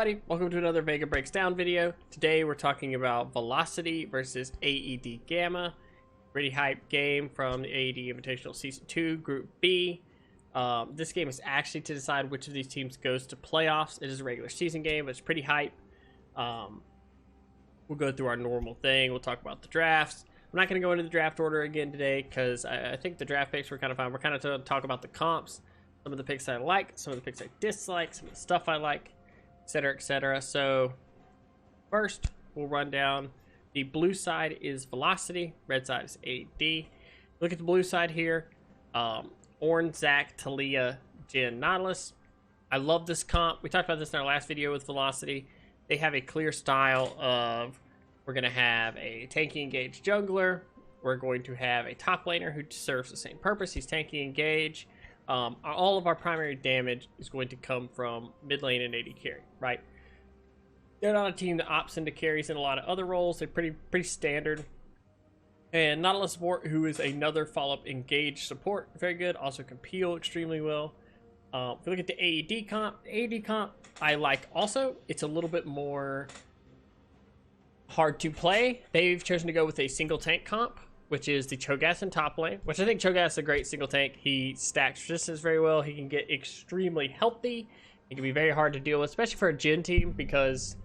everybody, welcome to another Vega Breaks Down video. Today we're talking about Velocity versus AED Gamma. Pretty hype game from the AED Invitational Season 2, Group B. This game is actually to decide which of these teams goes to playoffs. It is a regular season game, but it's pretty hype. We'll go through our normal thing. We'll talk about the drafts. I'm not going to go into the draft order again today because I think the draft picks were kind of fun. We're kind of going to talk about the comps, some of the picks I like, some of the picks I dislike, some of the stuff I like, etc., etc. So first, we'll run down. The blue side is Velocity, red side is AED. Look at the blue side here. Orange, Zach, Talia, Jin, Nautilus. I love this comp. We talked about this in our last video with Velocity. They have a clear style of, we're going to have a tanky engaged jungler. We're going to have a top laner who serves the same purpose. He's tanky engage. All of our primary damage is going to come from mid lane and AD carry, right? They're not a team that opts into carries in a lot of other roles. They're pretty standard. And Nautilus support, who is another follow-up engage support, very good. Also can peel extremely well. If we look at the AED comp, I like also. It's a little bit more hard to play. They've chosen to go with a single tank comp, which is the Cho'Gath in top lane, which I think Cho'Gath's a great single tank. He stacks resistance very well. He can get extremely healthy. He can be very hard to deal with, especially for a Jin team, because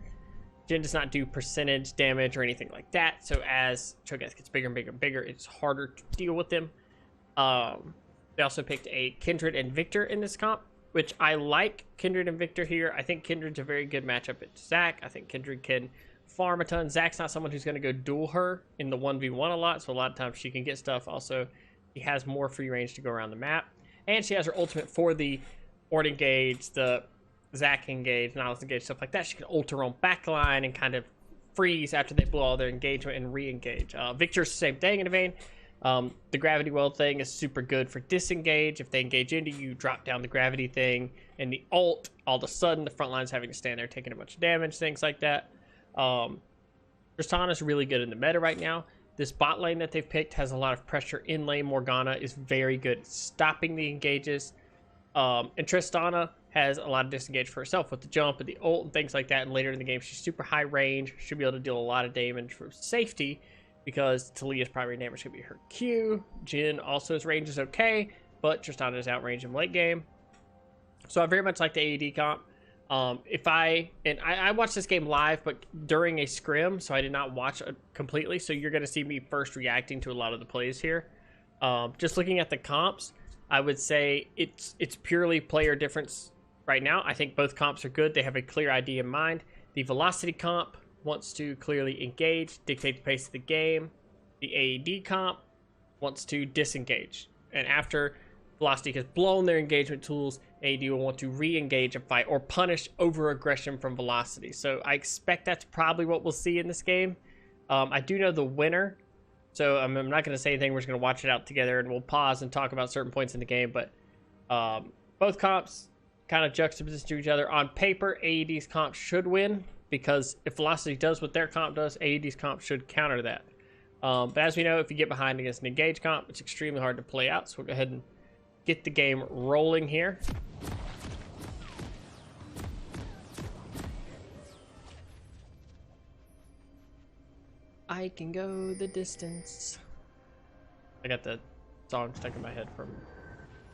Jin does not do percentage damage or anything like that. So as Cho'Gath gets bigger and bigger and bigger, it's harder to deal with him. They also picked a Kindred and Victor in this comp, which I like Kindred and Victor here. I think Kindred's a very good matchup at Zac. I think Kindred can farm a ton. Zac's not someone who's going to go duel her in the 1v1 a lot, so a lot of times she can get stuff. Also, he has more free range to go around the map. And she has her ultimate for the Ord engage, the Zac engage, Nautilus engage, stuff like that. She can ult her own backline and kind of freeze after they blow all their engagement and re-engage. Victor's the same thing in a vein. The gravity well thing is super good for disengage. If they engage into you, drop down the gravity thing, and the ult, all of a sudden the front line's having to stand there taking a bunch of damage, things like that. Tristana's really good in the meta right now. This bot lane that they've picked has a lot of pressure in lane. Morgana is very good at stopping the engages. And Tristana has a lot of disengage for herself with the jump and the ult and things like that. And later in the game, she's super high range. Should be able to deal a lot of damage for safety because Talia's primary damage could be her Q. Jin also's range is okay, but Tristana is outrange in late game. So I very much like the AED comp. I watched this game live, but during a scrim, so I did not watch it completely. So you're going to see me first reacting to a lot of the plays here. Just looking at the comps, I would say it's purely player difference right now. I think both comps are good. They have a clear idea in mind. The Velocity comp wants to clearly engage, dictate the pace of the game. The AED comp wants to disengage. And after Velocity has blown their engagement tools, AED will want to re-engage a fight or punish over-aggression from Velocity. So I expect that's probably what we'll see in this game. I do know the winner, so I'm not going to say anything. We're just going to watch it out together, and we'll pause and talk about certain points in the game. But both comps kind of juxtaposition to each other. On paper, AED's comp should win, because if Velocity does what their comp does, AED's comp should counter that. But as we know, if you get behind against an engage comp, it's extremely hard to play out. So we'll go ahead and get the game rolling here. I can go the distance. I got the song stuck in my head from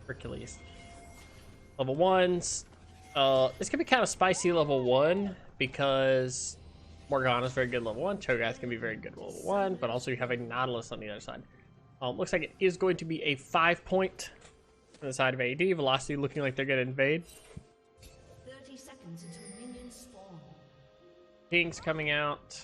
Hercules. Level 1s. This could be kind of spicy level 1 because Morgana's very good level 1. Cho'Gath can be very good level 1, but also you have a Nautilus on the other side. Looks like it is going to be a 5-point on the side of AED. Velocity looking like they're going to invade. 30 seconds until minions spawn. King's coming out.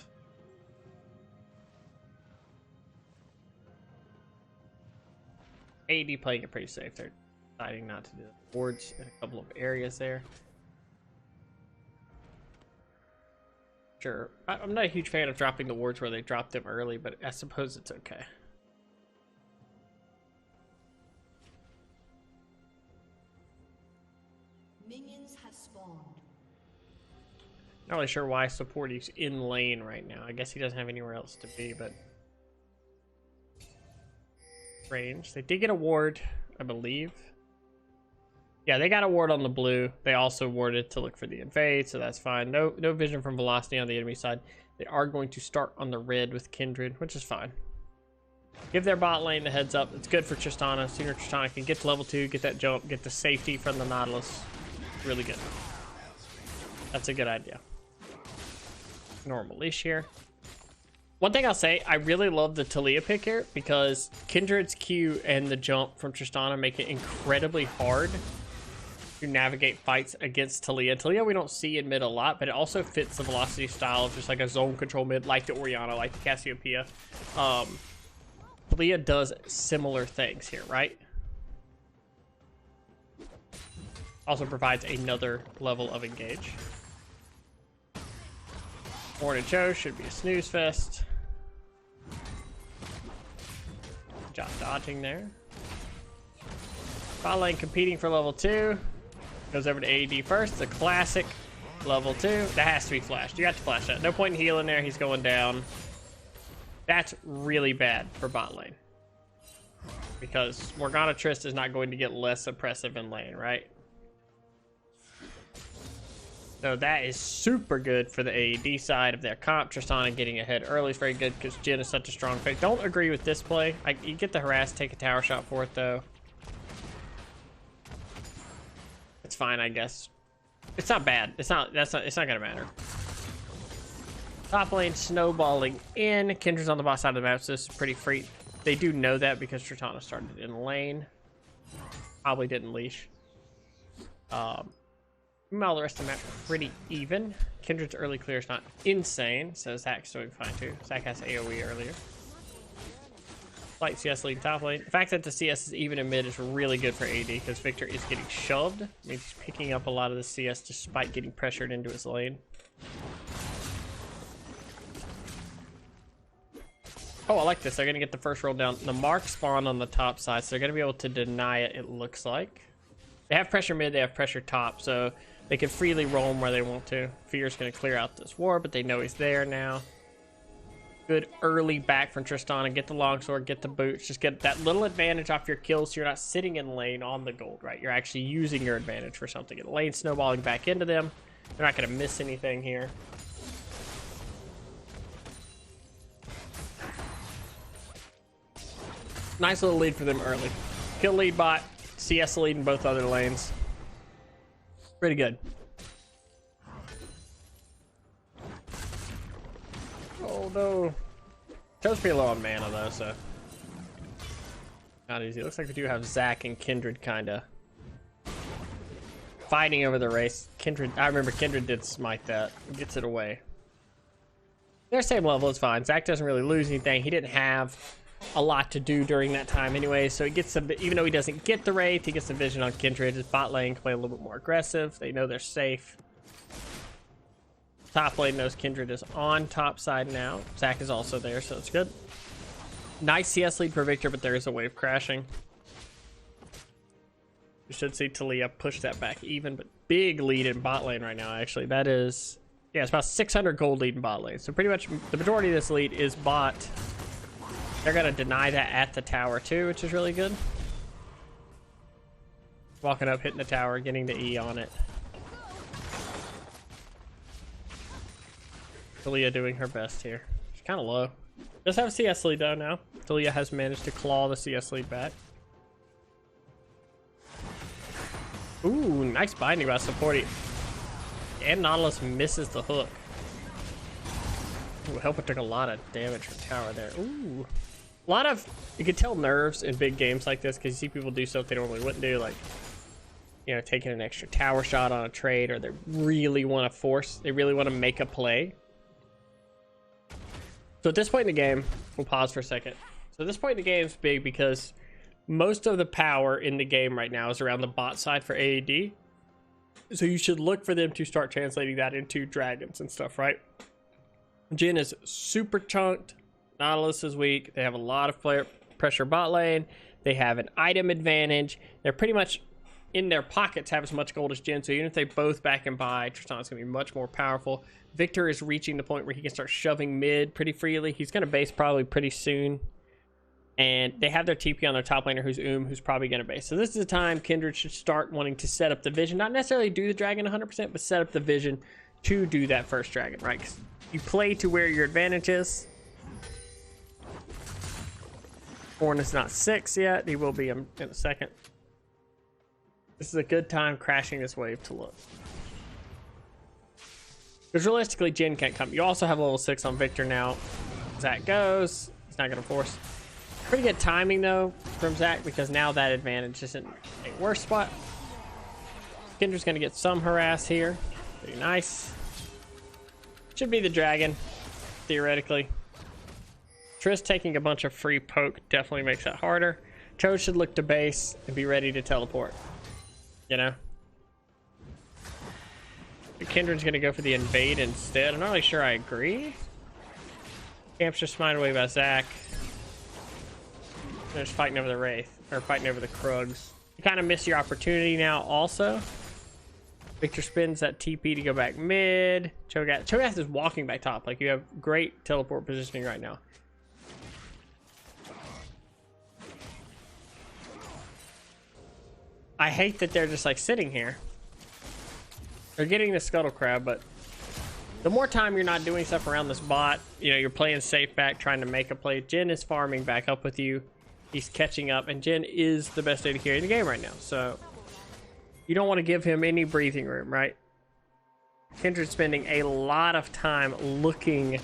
AED playing it pretty safe. They're deciding not to do the boards in a couple of areas there. Sure. I'm not a huge fan of dropping the wards where they drop them early, but I suppose it's okay. Minions have spawned. Not really sure why support he's in lane right now. I guess he doesn't have anywhere else to be, but range. They did get a ward, I believe. Yeah, they got a ward on the blue. They also warded to look for the invade, so that's fine. No vision from velocity on the enemy side. They are going to start on the red with Kindred, which is fine. Give their bot lane the heads up. It's good for Tristana. Sooner Tristana can get to level 2, get that jump, get the safety from the Nautilus. Really good. That's a good idea. Normal leash here. One thing I'll say, I really love the Taliyah pick here because Kindred's Q and the jump from Tristana make it incredibly hard to navigate fights against Taliyah. Taliyah we don't see in mid a lot, but it also fits the velocity style of just like a zone control mid, like the Orianna, like the Cassiopeia. Taliyah does similar things here, right? Also provides another level of engage. Morning Joe should be a snooze fest. Good job dodging there. Bot lane competing for level 2. Goes over to AED first. The classic level 2. That has to be flashed. You got to flash that. No point in healing there. He's going down. That's really bad for bot lane. Because Morgana Trist is not going to get less oppressive in lane, right? So that is super good for the AED side of their comp. Tristana getting ahead early is very good because Jhin is such a strong pick. Don't agree with this play. You get the harass, take a tower shot for it though. It's fine, I guess. It's not bad. It's not gonna matter. Top lane snowballing in. Kindred's on the bot side of the map, so this is pretty free. They do know that because Tristana started in lane. Probably didn't leash. Meanwhile, the rest of the map pretty even. Kindred's early clear is not insane, so Zach's doing fine too. Zach has AoE earlier. Slight CS lead top lane. The fact that the CS is even in mid is really good for AD because Victor is getting shoved. Means he's picking up a lot of the CS despite getting pressured into his lane. Oh, I like this. They're going to get the first roll down. The mark spawned on the top side, so they're going to be able to deny it, it looks like. They have pressure mid, they have pressure top, so they can freely roam where they want to. Fear's going to clear out this ward, but they know he's there now. Good early back from Tristana. Get the longsword, get the boots. Just get that little advantage off your kills so you're not sitting in lane on the gold, right? You're actually using your advantage for something. Get lane snowballing back into them. They're not going to miss anything here. Nice little lead for them early. Kill lead bot. CS lead in both other lanes. Pretty good. Oh no. Toad's pretty low on mana though, so not easy. Looks like we do have Zach and Kindred kinda fighting over the race. Kindred, I remember Kindred did smite that. Gets it away. They're same level, it's fine. Zach doesn't really lose anything. He didn't have a lot to do during that time anyway, so he gets some, even though he doesn't get the wraith, he gets the vision on Kindred. His bot lane can play a little bit more aggressive. They know they're safe. Top lane knows Kindred is on top side now. Zach is also there, so it's good. Nice CS lead for Victor, but there is a wave crashing. You should see Taliyah push that back even, but big lead in bot lane right now, actually. That is, yeah, it's about 600 gold lead in bot lane. So pretty much the majority of this lead is bot. They're going to deny that at the tower too, which is really good. Walking up, hitting the tower, getting the E on it. Taliyah doing her best here. She's kind of low. Does have a CS lead though now. Taliyah has managed to claw the CS lead back. Ooh, nice binding by supporting. And Nautilus misses the hook. Ooh, Helper took a lot of damage from tower there. Ooh. A lot of, you can tell nerves in big games like this because you see people do stuff they normally wouldn't do, like, you know, taking an extra tower shot on a trade, or they really want to force, they really want to make a play. So at this point in the game, we'll pause for a second. So at this point in the game is big because most of the power in the game right now is around the bot side for AED. So you should look for them to start translating that into dragons and stuff, right? Jhin is super chunked. Nautilus is weak. They have a lot of player pressure bot lane. They have an item advantage. They're pretty much in their pockets have as much gold as Jhin. So even if they both back and buy, Tristana's going to be much more powerful. Victor is reaching the point where he can start shoving mid pretty freely. He's going to base probably pretty soon. And they have their TP on their top laner, who's who's probably going to base. So this is the time Kindred should start wanting to set up the vision. Not necessarily do the dragon 100%, but set up the vision to do that first dragon, right? 'Cause you play to where your advantage is. Ornn is not 6 yet. He will be in a second. This is a good time crashing this wave to look. Because realistically, Jhin can't come. You also have level 6 on Victor now. Zach goes. He's not going to force. Pretty good timing, though, from Zach, because now that advantage isn't a worse spot. Kindred's going to get some harass here. Pretty nice. Should be the dragon, theoretically. Triss taking a bunch of free poke definitely makes it harder. Cho should look to base and be ready to teleport. You know? Kindred's going to go for the invade instead. I'm not really sure I agree. Camp's just smite away by Zach. They're just fighting over the Wraith, or fighting over the Krugs. You kind of miss your opportunity now also. Victor spins that TP to go back mid. Cho'Gath is walking back top. Like, you have great teleport positioning right now. I hate that they're just like sitting here. They're getting the Scuttle Crab, but the more time you're not doing stuff around this bot, you know, you're playing safe back, trying to make a play. Jhin is farming back up with you. He's catching up, and Jhin is the best AD carry in the game right now. So you don't want to give him any breathing room, right? Kindred's spending a lot of time looking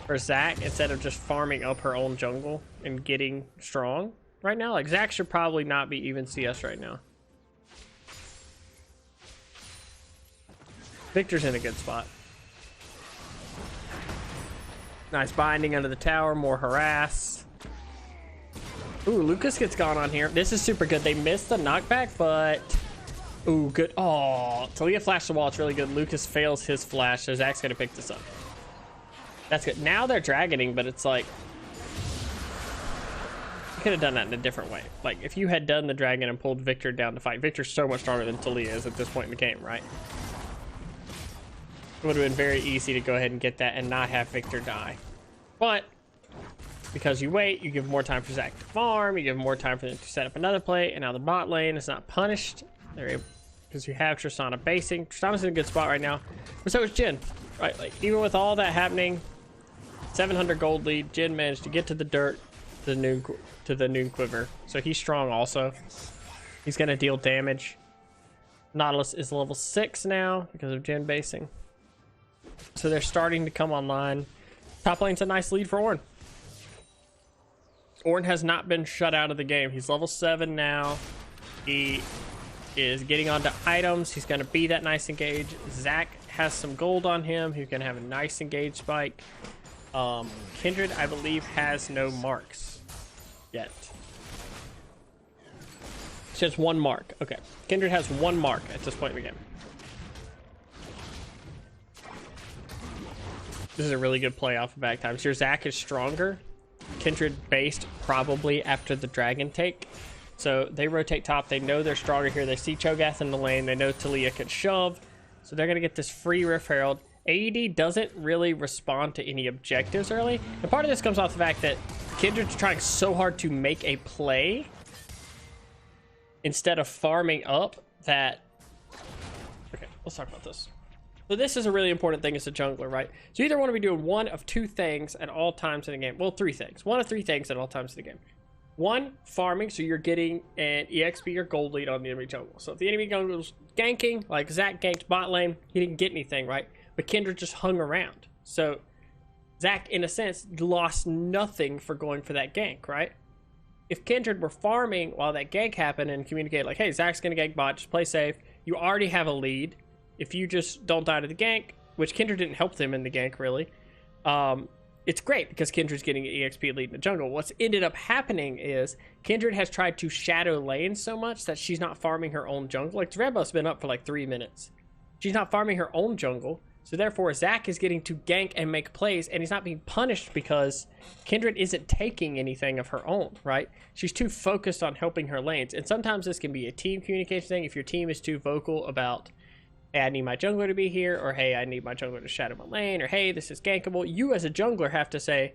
for Zach instead of just farming up her own jungle and getting strong right now. Like, Zach should probably not be even CS right now. Victor's in a good spot. Nice binding under the tower, more harass. Ooh, Lucas gets gone on here. This is super good. They missed the knockback, but... Ooh, good. Oh, Talia flashed the wall. It's really good. Lucas fails his flash, so Zach's going to pick this up. That's good. Now they're dragoning, but it's like... You could have done that in a different way. Like, if you had done the dragon and pulled Victor down to fight, Victor's so much stronger than Talia is at this point in the game, right? It would have been very easy to go ahead and get that and not have Victor die. But because you wait, you give more time for Zach to farm, you give more time for them to set up another play, and now the bot lane is not punished. They're able, because you have Tristana basing. Tristana's in a good spot right now. But so is Jhin. Right, like, even with all that happening, 700 gold lead, Jhin managed to get to the dirt, to the noon quiver. So he's strong also. He's gonna deal damage. Nautilus is level 6 now because of Jhin basing. So they're starting to come online. Top lane's a nice lead for Ornn. Ornn has not been shut out of the game. He's level 7 now. He is getting onto items. He's going to be that nice engage. Zach has some gold on him. He's going to have a nice engage spike. Kindred, I believe, has no marks yet. It's just one mark. Okay. Kindred has one mark at this point in the game. This is a really good play off of back times. Your Zach is stronger. Kindred based probably after the dragon take. So they rotate top. They know they're stronger here. They see Cho'Gath in the lane. They know Talia can shove. So they're going to get this free Rift Herald. AED doesn't really respond to any objectives early. And part of this comes off the fact that Kindred's trying so hard to make a play instead of farming up that... Okay, let's talk about this. So this is a really important thing as a jungler, right? So you either want to be doing one of two things at all times in the game. Well, three things. One of three things at all times in the game. One, farming, so you're getting an EXP or gold lead on the enemy jungle. So if the enemy jungle is ganking, like Zach ganked bot lane, he didn't get anything, right? But Kindred just hung around. So Zach, in a sense, lost nothing for going for that gank, right? If Kindred were farming while that gank happened and communicated like, hey, Zach's going to gank bot, just play safe. You already have a lead. If you just don't die to the gank, which Kindred didn't help them in the gank, really, it's great because Kindred's getting an EXP lead in the jungle. What's ended up happening is Kindred has tried to shadow lane so much that she's not farming her own jungle. Like, Zrebuff's been up for like 3 minutes. She's not farming her own jungle. So therefore, Zach is getting to gank and make plays, and he's not being punished because Kindred isn't taking anything of her own, right? She's too focused on helping her lanes. And sometimes this can be a team communication thing. If your team is too vocal about, hey, I need my jungler to be here, or hey, I need my jungler to shadow my lane, or hey, this is gankable, you as a jungler have to say,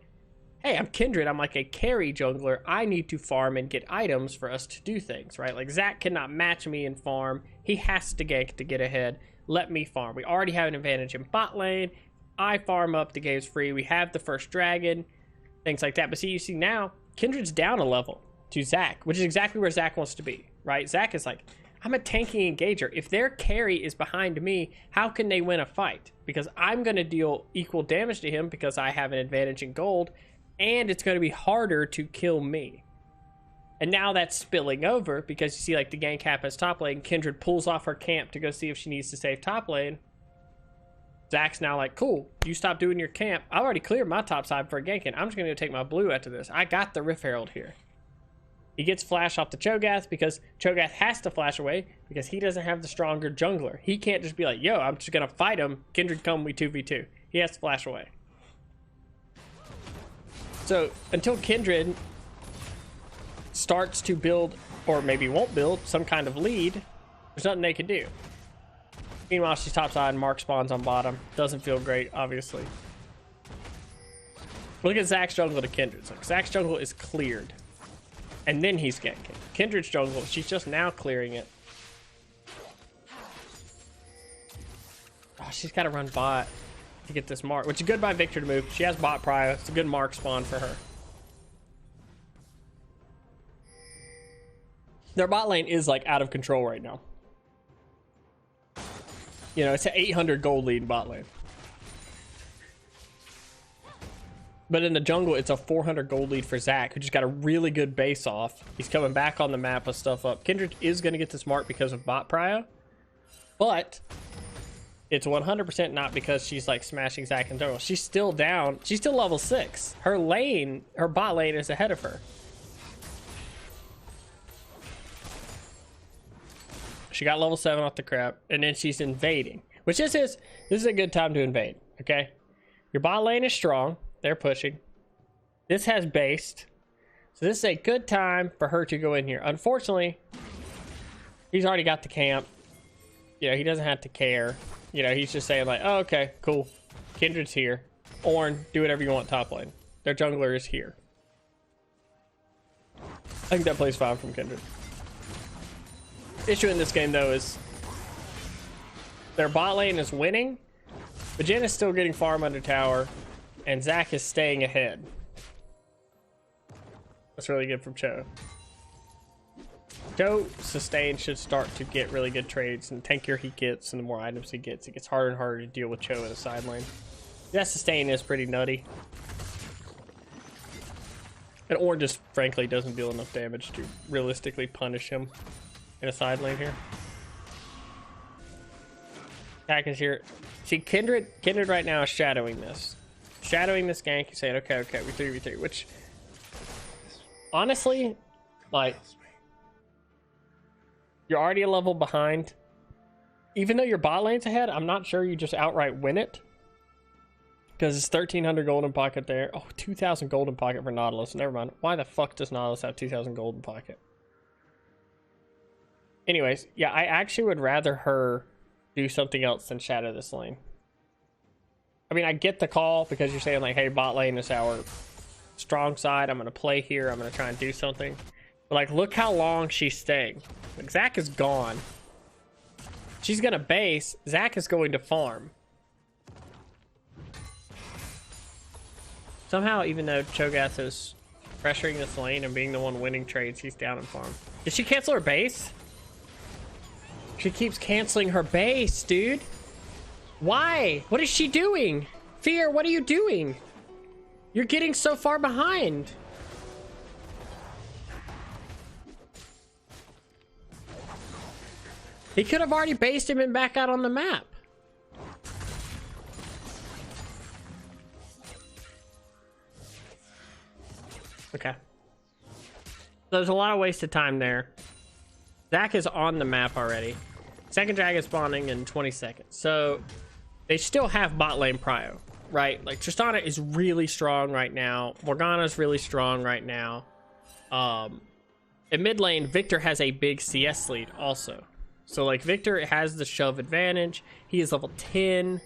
hey, I'm Kindred, I'm like a carry jungler, I need to farm and get items for us to do things, right? Like Zac cannot match me in farm, he has to gank to get ahead, let me farm. We already have an advantage in bot lane, I farm up, the game's free, we have the first dragon, things like that. But see, you see now, Kindred's down a level to Zac, which is exactly where Zac wants to be, right? Zac is like, I'm a tanking engager. If their carry is behind me, how can they win a fight? Because I'm going to deal equal damage to him because I have an advantage in gold, and it's going to be harder to kill me. And now that's spilling over because you see like the gank happens top lane. Kindred pulls off her camp to go see if she needs to save top lane. Zac's now like, cool, you stop doing your camp. I already cleared my top side for ganking. I'm just going to take my blue after this. I got the Rift Herald here. He gets flash off the Cho'Gath because Cho'Gath has to flash away because he doesn't have the stronger jungler. He can't just be like, yo, I'm just going to fight him. Kindred come, we 2v2. He has to flash away. So until Kindred starts to build, or maybe won't build, some kind of lead, there's nothing they can do. Meanwhile, she's topside, Mark spawns on bottom. Doesn't feel great, obviously. Look at Zac's jungle to Kindred's. Like, Zac's jungle is cleared. And then he's ganking. Kindred's jungle, she's just now clearing it. Oh, she's got to run bot to get this mark, which is good by Victor to move. She has bot prio. It's a good mark spawn for her. Their bot lane is like out of control right now. You know, it's an 800 gold lead in bot lane. But in the jungle, it's a 400 gold lead for Zac, who just got a really good base off. He's coming back on the map with stuff up. Kindred is going to get this mark because of bot prio. But it's 100% not because she's like smashing Zac in jungle. She's still down. She's still level 6. Her lane, her bot lane is ahead of her. She got level 7 off the crap, and then she's invading. Which this is a good time to invade, okay? Your bot lane is strong. They're pushing. This has based. So this is a good time for her to go in here. Unfortunately, he's already got the camp. You know, he doesn't have to care. You know, he's just saying like, oh, okay, cool. Kindred's here. Ornn, do whatever you want top lane. Their jungler is here. I think that plays fine from Kindred. Issue in this game, though, is their bot lane is winning, but Jen is still getting farm under tower, and Zac is staying ahead. That's really good from Cho. Cho sustain should start to get really good trades, and the tankier he gets and the more items he gets, it gets harder and harder to deal with Cho in the side lane. That sustain is pretty nutty. And Ornn just frankly doesn't deal enough damage to realistically punish him in a side lane here. Attack is here. See, Kindred right now is shadowing this. Shadowing this gank, he's saying, okay, we 3v3, which honestly, like, you're already a level behind. Even though your bot lane's ahead, I'm not sure you just outright win it. Because it's 1,300 golden pocket there. Oh, 2,000 golden pocket for Nautilus. Never mind. Why the fuck does Nautilus have 2,000 golden pocket? Anyways, yeah, I actually would rather her do something else than shadow this lane. I mean, I get the call because you're saying like, hey, bot lane is our strong side. I'm going to play here. I'm going to try and do something. But like, look how long she's staying. Like, Zac is gone. She's going to base. Zac is going to farm. Somehow, even though Cho'Gath is pressuring this lane and being the one winning trades, he's down in farm. Did she cancel her base? She keeps canceling her base, dude. Why? What is she doing? Fear, what are you doing? You're getting so far behind. He could have already based him and back out on the map. Okay. There's a lot of wasted time there. Zac is on the map already. Second dragon spawning in 20 seconds. So they still have bot lane prio, right? Like Tristana is really strong right now. Morgana's really strong right now. In mid lane, Victor has a big CS lead also. So like Victor has the shove advantage. He is level 10.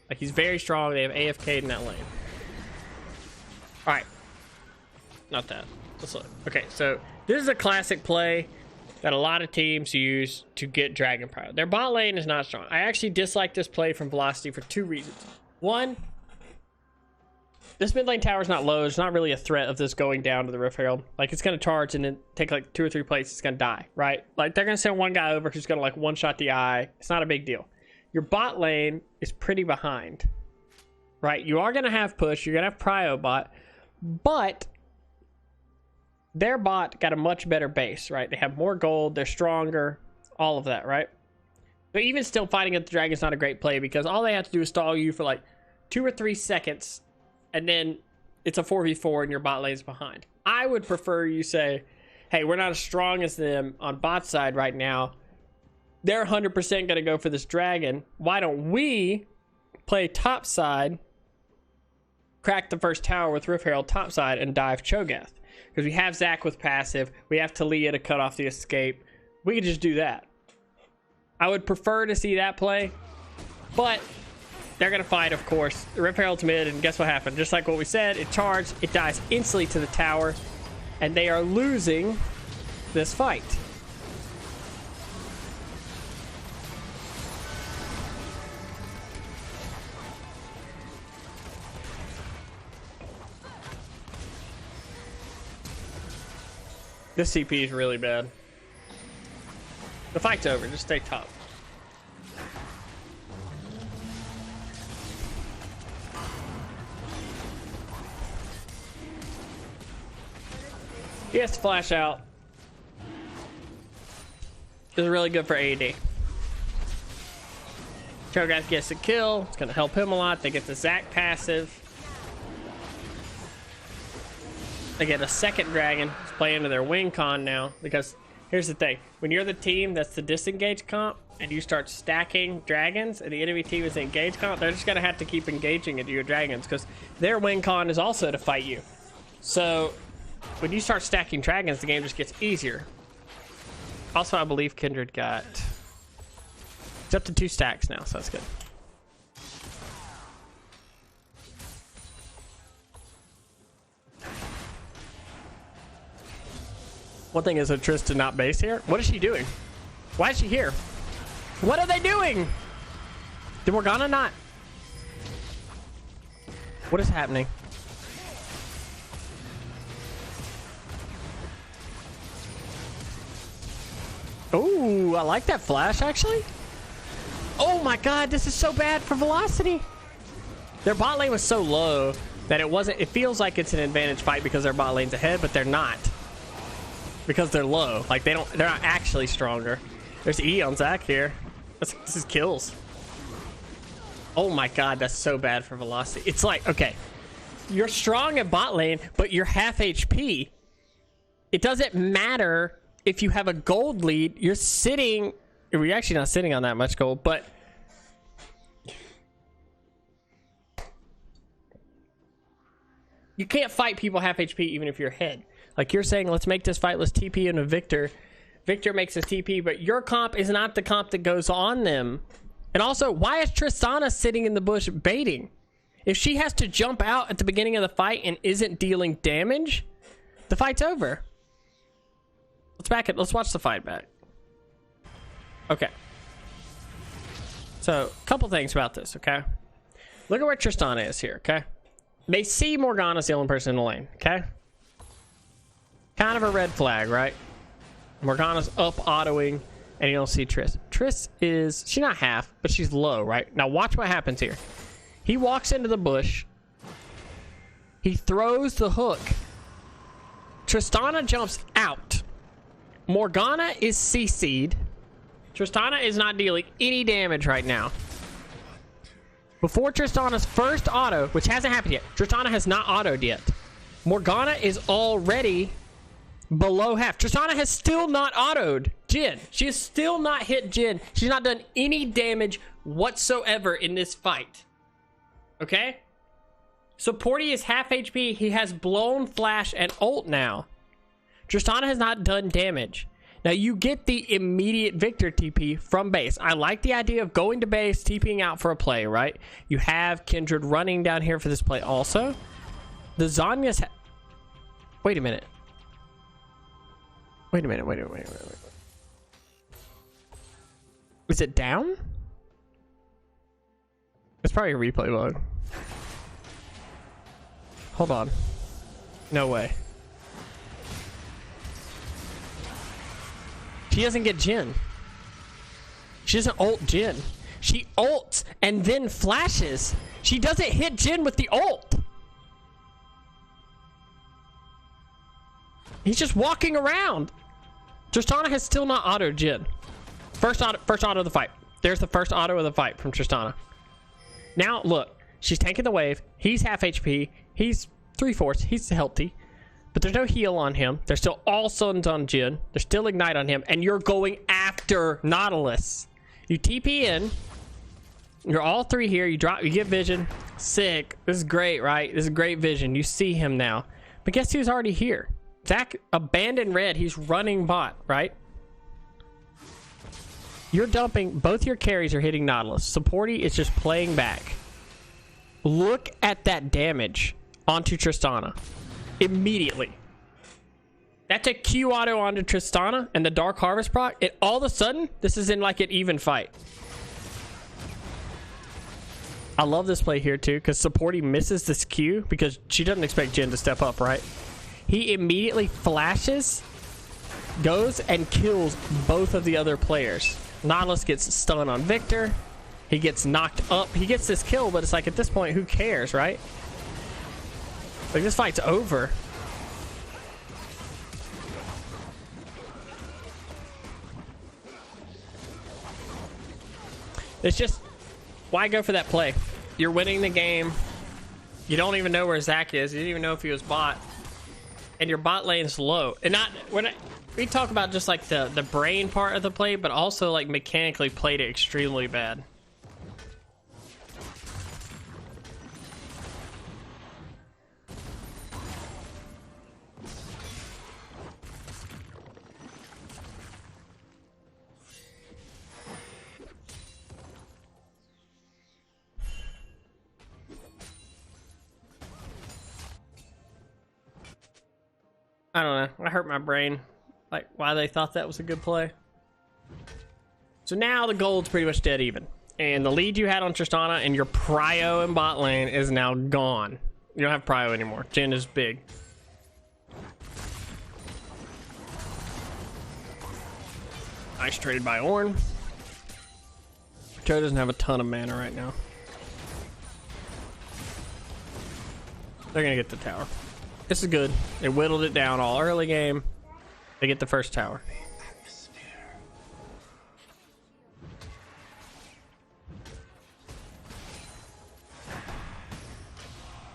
Like he's very strong. They have AFK'd in that lane. All right. not that. Let's look. Okay, so this is a classic play that a lot of teams use to get Dragon Prio. Their bot lane is not strong. I actually dislike this play from Velocity for 2 reasons. One, this mid lane tower is not low. There's not really a threat of this going down to the Rift Herald. Like, it's going to charge and then take like 2 or 3 plays. It's going to die, right? Like, they're going to send one guy over who's going to like one-shot the eye. It's not a big deal. Your bot lane is pretty behind, right? You are going to have push. You're going to have Prio bot. But their bot got a much better base, right? They have more gold. They're stronger. All of that, right? But even still, fighting at the dragon is not a great play because all they have to do is stall you for like 2 or 3 seconds, and then it's a 4v4 and your bot lane's behind. I would prefer you say, hey, we're not as strong as them on bot side right now. They're 100% going to go for this dragon. Why don't we play top side, crack the first tower with Rift Herald top side, and dive Cho'Gath? Because we have Zac with passive. We have Talia to cut off the escape. We could just do that. I would prefer to see that play, but they're going to fight, of course. The Rift Herald's mid, and guess what happened? Just like what we said, it charged, it dies instantly to the tower, and they are losing this fight. This CP is really bad. The fight's over. Just stay top. He has to flash out. This is really good for AED. Cho'Gath gets a kill. It's going to help him a lot. They get the Zac passive. They get a second dragon. It's playing into their win con now. Because here's the thing. When you're the team that's the disengage comp and you start stacking dragons and the enemy team is the engage comp, they're just going to have to keep engaging into your dragons because their win con is also to fight you. So when you start stacking dragons, the game just gets easier. Also, I believe Kindred got... It's up to 2 stacks now, so that's good. One thing is that Tristan not base here. What is she doing? Why is she here? What are they doing? Did Morgana not? What is happening? Oh, I like that flash, actually. Oh my god, this is so bad for Velocity. Their bot lane was so low that it feels like it's an advantage fight because their bot lane's ahead, but they're not. Because they're low. Like, they're not actually stronger. There's E on Zac here. This is kills. Oh my god, that's so bad for Velocity. It's like, okay, you're strong at bot lane, but you're half HP. It doesn't matter if you have a gold lead. You're sitting... We're actually not sitting on that much gold, but... You can't fight people half HP even if you're ahead. Like, you're saying, let's make this fight, let's TP into Victor. Victor makes a TP, but your comp is not the comp that goes on them. And also, why is Tristana sitting in the bush baiting? If she has to jump out at the beginning of the fight and isn't dealing damage, the fight's over. Let's watch the fight back. Okay. So, a couple things about this, okay? Look at where Tristana is here, okay? They see Morgana's the only person in the lane, okay? Kind of a red flag, right? Morgana's up autoing, and you don't see Triss. Triss is... She's not half, but she's low, right? Now watch what happens here. He walks into the bush. He throws the hook. Tristana jumps out. Morgana is CC'd. Tristana is not dealing any damage right now. Before Tristana's first auto, which hasn't happened yet. Tristana has not autoed yet. Morgana is already... below half. Tristana has still not autoed Jhin. She has still not hit Jhin. She's not done any damage whatsoever in this fight. Okay? So Porty is half HP. He has blown flash and ult now. Tristana has not done damage. Now you get the immediate Victor TP from base. I like the idea of going to base, TPing out for a play, right? You have Kindred running down here for this play also. The Zhonya's... Wait a minute. Wait a minute. Is it down? It's probably a replay log. Hold on. No way. She doesn't get Jhin. She doesn't ult Jhin. She ults and then flashes. She doesn't hit Jhin with the ult. He's just walking around. Tristana has still not autoed Jhin. First auto of the fight. There's the first auto of the fight from Tristana. Now, look. She's tanking the wave. He's half HP. He's 3/4. He's healthy. But there's no heal on him. There's still all suns on Jhin. There's still ignite on him. And you're going after Nautilus. You TP in. You're all three here. You drop. You get vision. Sick. This is great, right? This is great vision. You see him now. But guess who's already here? Zach abandoned red. He's running bot, right? You're dumping. Both your carries are hitting Nautilus. Supporty is just playing back. Look at that damage onto Tristana. Immediately. That's a Q auto onto Tristana and the Dark Harvest proc. And all of a sudden, this is in like an even fight. I love this play here too, because Supporty misses this Q because she doesn't expect Jhin to step up, right? He immediately flashes, goes and kills both of the other players. Nautilus gets stunned on Victor. He gets knocked up. He gets this kill, but it's like at this point, who cares, right? Like, this fight's over. It's just, why go for that play? You're winning the game. You don't even know where Zach is. You didn't even know if he was bot. And your bot lane's low. And we talk about just like the brain part of the play, but also like mechanically played it extremely bad. I don't know. I hurt my brain. Like, why they thought that was a good play. So now the gold's pretty much dead even. And the lead you had on Tristana and your prio in bot lane is now gone. You don't have prio anymore. Jhin is big. Nice traded by Ornn. Joe doesn't have a ton of mana right now. They're gonna get the tower. This is good. They whittled it down all early game. They get the first tower.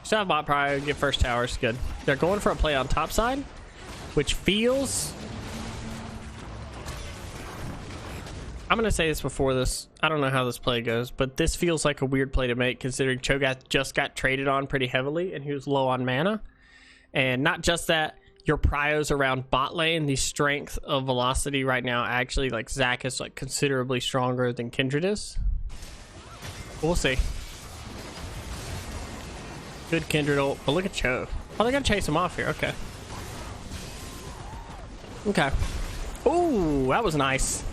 Still have bot prio, get first tower, it's good. They're going for a play on top side, which feels... I'm gonna say this before this. I don't know how this play goes, but this feels like a weird play to make considering Cho'Gath just got traded on pretty heavily and he was low on mana. And not just that, your prios around bot lane, the strength of velocity right now, actually, like, Zac is, like, considerably stronger than Kindred is. We'll see. Good Kindred ult. But look at Cho. Oh, they're gonna chase him off here. Okay. Okay. Ooh, that was nice.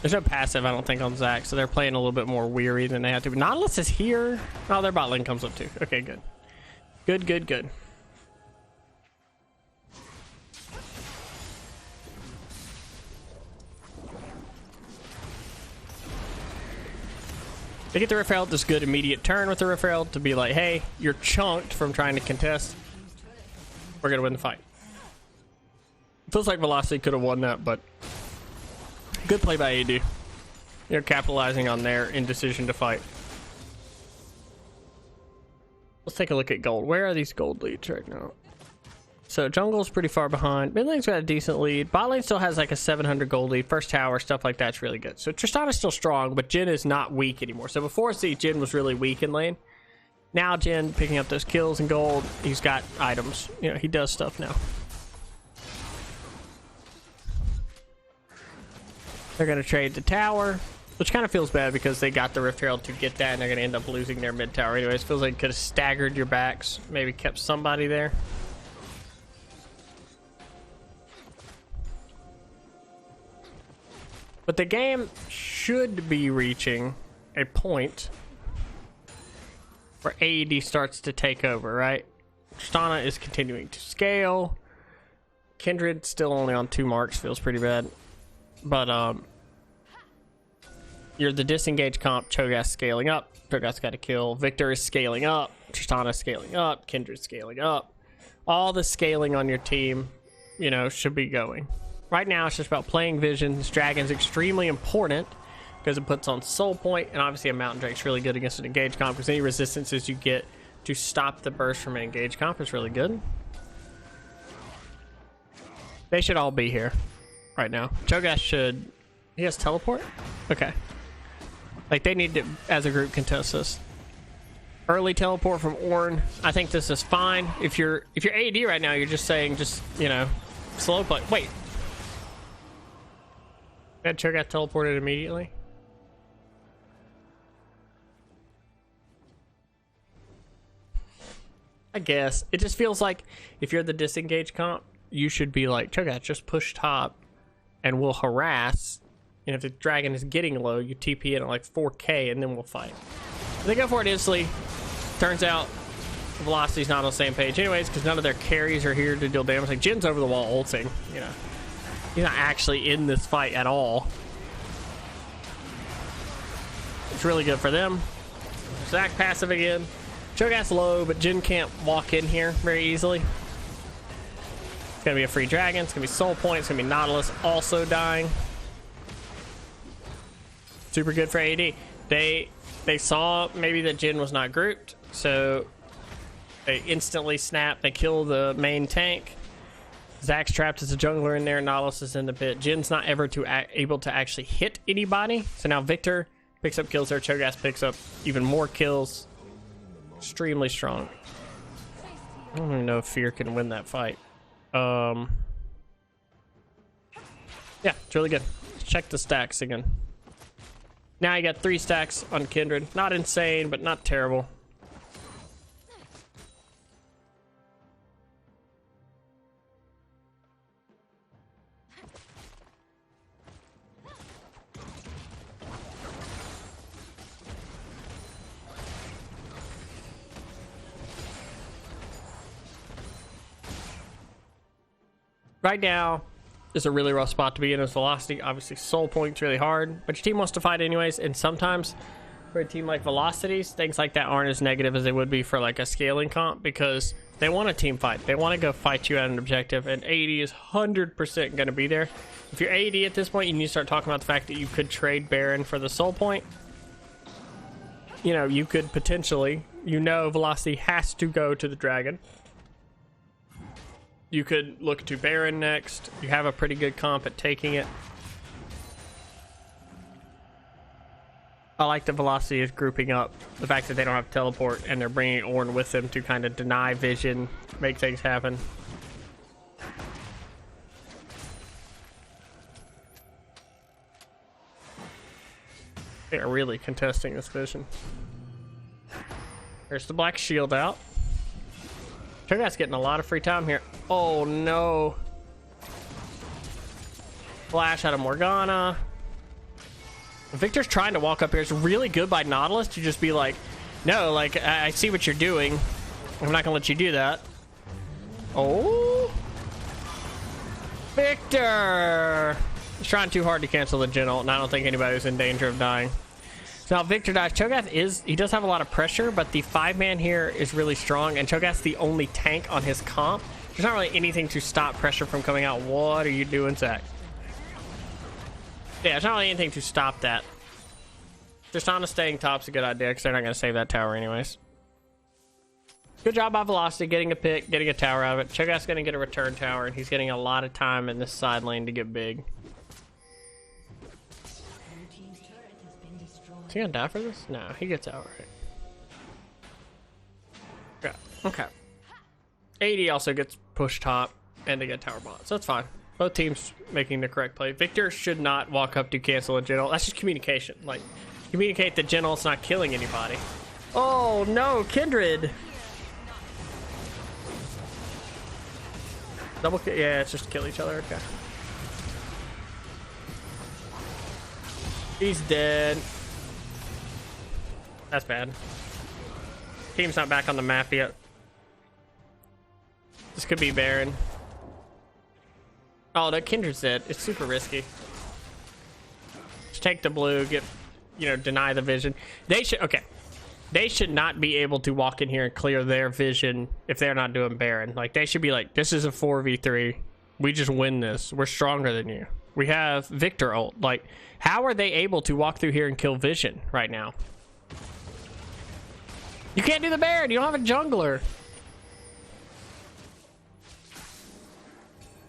There's no passive, I don't think, on Zac, so they're playing a little bit more weary than they have to. Nautilus is here. Oh, their bot lane comes up too. Okay, good. Good, good, good. They get the Rift Herald, this good immediate turn with the Rift Herald to be like, hey, you're chunked from trying to contest. We're gonna win the fight. Feels like Velocity could have won that, but good play by AED. They're capitalizing on their indecision to fight. Let's take a look at gold. Where are these gold leads right now? So jungle's pretty far behind. Mid lane's got a decent lead. Bot lane still has like a 700 gold lead. First tower, stuff like that's really good. So Tristana's still strong, but Jhin is not weak anymore. So before Jhin was really weak in lane. Now Jhin picking up those kills and gold. He's got items. You know, he does stuff now. They're going to trade the tower, which kind of feels bad because they got the Rift Herald to get that and they're going to end up losing their mid tower anyways. Feels like it could have staggered your backs. Maybe kept somebody there. But the game should be reaching a point where AED starts to take over, right? Tristana is continuing to scale. Kindred still only on 2 marks, feels pretty bad. But you're the disengaged comp, Cho'Gath scaling up. Cho'Gath's got to kill. Victor is scaling up. Tristana scaling up. Kindred scaling up. All the scaling on your team, you know, should be going. Right now, it's just about playing vision. This dragon's extremely important because it puts on soul point, and obviously a mountain drake's really good against an engaged comp because any resistances you get to stop the burst from an engaged comp is really good. They should all be here right now. Cho'Gath should... He has teleport? Okay. Like, they need to, as a group, contest this. Early teleport from Ornn. I think this is fine. If you're AED right now, you're just saying, you know, slow play. Wait. That Cho'Gath teleported immediately? I guess. It just feels like if you're the disengaged comp, you should be like, Cho'Gath, just push top and we'll harass. And if the dragon is getting low, you TP in at like 4k and then we'll fight. They go for it instantly. Turns out Velocity's not on the same page anyways because none of their carries are here to deal damage. Like Jin's over the wall ulting, you know. He's not actually in this fight at all. It's really good for them. Zac passive again. Cho'Gath's low, but Jin can't walk in here very easily. It's gonna be a free dragon. It's gonna be soul point. It's gonna be Nautilus also dying. Super good for AD. They saw maybe that Jin was not grouped, so they instantly snap. They kill the main tank. Zac's trapped as a jungler in there. Nautilus is in the pit. Jin's not ever able to actually hit anybody. So now Victor picks up kills there. Cho'Gath picks up even more kills. Extremely strong. I don't even know if Fear can win that fight. Yeah, it's really good. Let's check the stacks again. Now you got 3 stacks on Kindred. Not insane, but not terrible. Right now is a really rough spot to be in as Velocity. Obviously, soul point's really hard, but your team wants to fight anyways, and sometimes for a team like Velocity's, things like that aren't as negative as they would be for like a scaling comp because they want a team fight. They want to go fight you at an objective, and AED is 100% going to be there. If you're AED at this point, you need to start talking about the fact that you could trade Baron for the soul point. You know, you could potentially, you know, Velocity has to go to the dragon. You could look to Baron next. You have a pretty good comp at taking it. I like the Velocity is grouping up. The fact that they don't have teleport and they're bringing Ornn with them to kind of deny vision, make things happen. They are really contesting this vision. There's the black shield out. Cho'Gath's getting a lot of free time here. Oh no. Flash out of Morgana. Victor's trying to walk up here. It's really good by Nautilus to just be like, no, like, I see what you're doing. I'm not gonna let you do that. Oh. Victor! He's trying too hard to cancel the Jin ult, and I don't think anybody's in danger of dying. So now Victor dies. Cho'Gath he does have a lot of pressure, but the 5-man here is really strong, and Cho'Gath's the only tank on his comp. There's not really anything to stop pressure from coming out. What are you doing, Zac? Yeah, there's not really anything to stop that. Tristana staying top's a good idea, because they're not going to save that tower anyways. Good job by Velocity, getting a pick, getting a tower out of it. Cho'Gath's going to get a return tower, and he's getting a lot of time in this side lane to get big. Is he gonna die for this? No, he gets out right. Yeah, okay. AD also gets pushed top, and they get tower bot, so that's fine. Both teams making the correct play. Victor should not walk up to cancel a Jin ult. That's just communication. Like, communicate that Jin ult's not killing anybody. Oh no, Kindred! Double kill, yeah, it's just to kill each other, okay. He's dead. That's bad. Team's not back on the map yet. This could be Baron. Oh, that Kindred's dead. It's super risky. Just take the blue, get, you know, deny the vision. They should, okay. They should not be able to walk in here and clear their vision if they're not doing Baron. Like, they should be like, this is a 4v3. We just win this. We're stronger than you. We have Victor ult. Like, how are they able to walk through here and kill vision right now? You can't do the Baron. You don't have a jungler.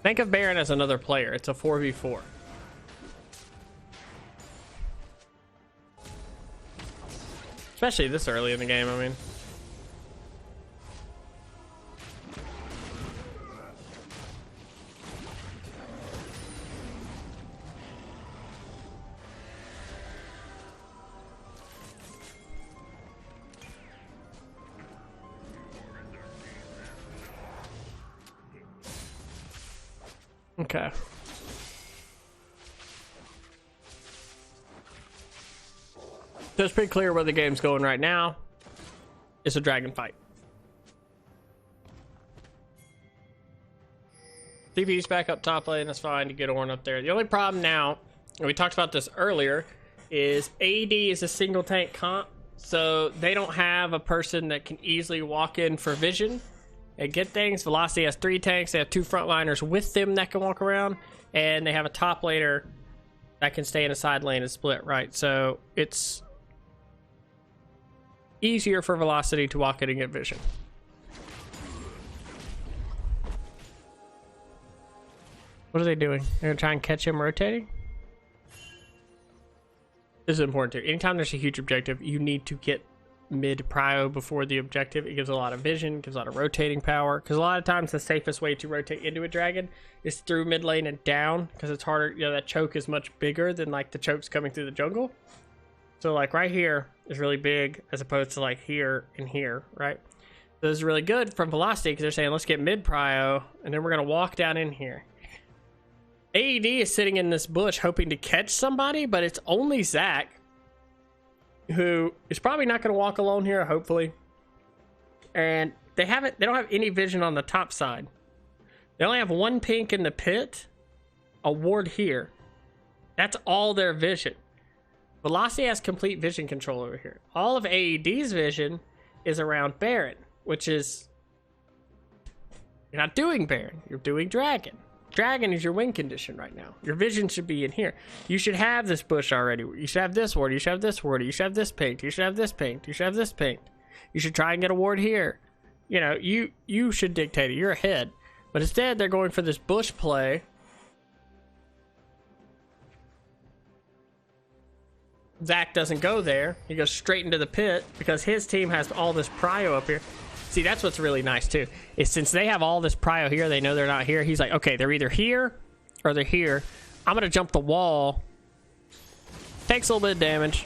Think of Baron as another player. It's a 4v4. Especially this early in the game, I mean. Okay. So it's pretty clear where the game's going right now. It's a dragon fight. TV's back up top lane. That's fine to get Ornn up there. The only problem now, and we talked about this earlier, is AED is a single tank comp. So they don't have a person that can easily walk in for vision and get things. Velocity has 3 tanks. They have 2 frontliners with them that can walk around. And they have a top laner that can stay in a side lane and split, right? So it's easier for Velocity to walk in and get vision. What are they doing? They're gonna try and catch him rotating? This is important too. Anytime there's a huge objective, you need to get mid prio before the objective. It gives a lot of vision, gives a lot of rotating power, because a lot of times the safest way to rotate into a dragon is through mid lane and down, because it's harder. You know, that choke is much bigger than like the chokes coming through the jungle. So like right here is really big as opposed to like here and here, right? So this is really good from Velocity because they're saying let's get mid prio and then we're gonna walk down in here. AED is sitting in this bush hoping to catch somebody, but it's only Zac, who is probably not going to walk alone here, hopefully. And they don't have any vision on the top side. They only have 1 pink in the pit, a ward here. That's all their vision. Velocity has complete vision control over here. All of AED's vision is around Baron, which is, you're not doing Baron, you're doing Dragon. Dragon is your win condition right now. Your vision should be in here. You should have this bush already. You should have this ward. You should have this ward. You should have this pinked. You should have this pinked. You should have this pinked. You should try and get a ward here. You know, you should dictate it. You're ahead. But instead, they're going for this bush play. Zac doesn't go there. He goes straight into the pit because his team has all this prio up here. See, that's what's really nice, too, is since they have all this prio here, they know they're not here. He's like, okay, they're either here or they're here. I'm going to jump the wall. Takes a little bit of damage.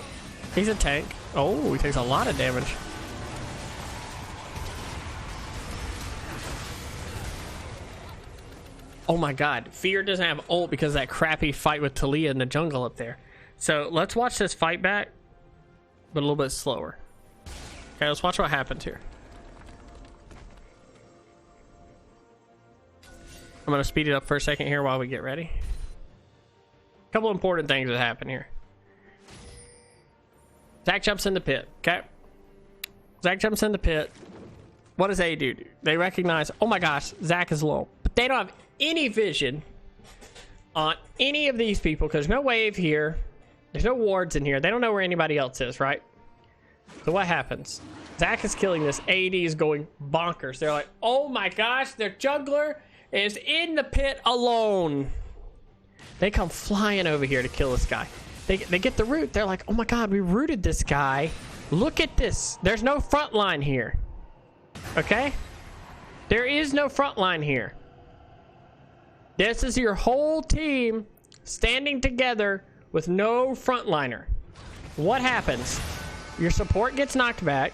He's a tank. Oh, he takes a lot of damage. Oh, my God. Fear doesn't have ult because of that crappy fight with Talia in the jungle up there. So let's watch this fight back, but a little bit slower. Okay, let's watch what happens here. I'm going to speed it up for a second here while we get ready. A couple important things that happen here. Zac jumps in the pit, okay? Zac jumps in the pit. What does AED do? They recognize, oh my gosh, Zac is low. But they don't have any vision on any of these people because there's no wave here. There's no wards in here. They don't know where anybody else is, right? So what happens? Zac is killing this. AED is going bonkers. They're like, oh my gosh, their jungler is in the pit alone. They come flying over here to kill this guy. They get the root. They're like, oh my God, we rooted this guy. Look at this. There's no front line here. Okay? There is no front line here. This is your whole team standing together with no frontliner. What happens? Your support gets knocked back.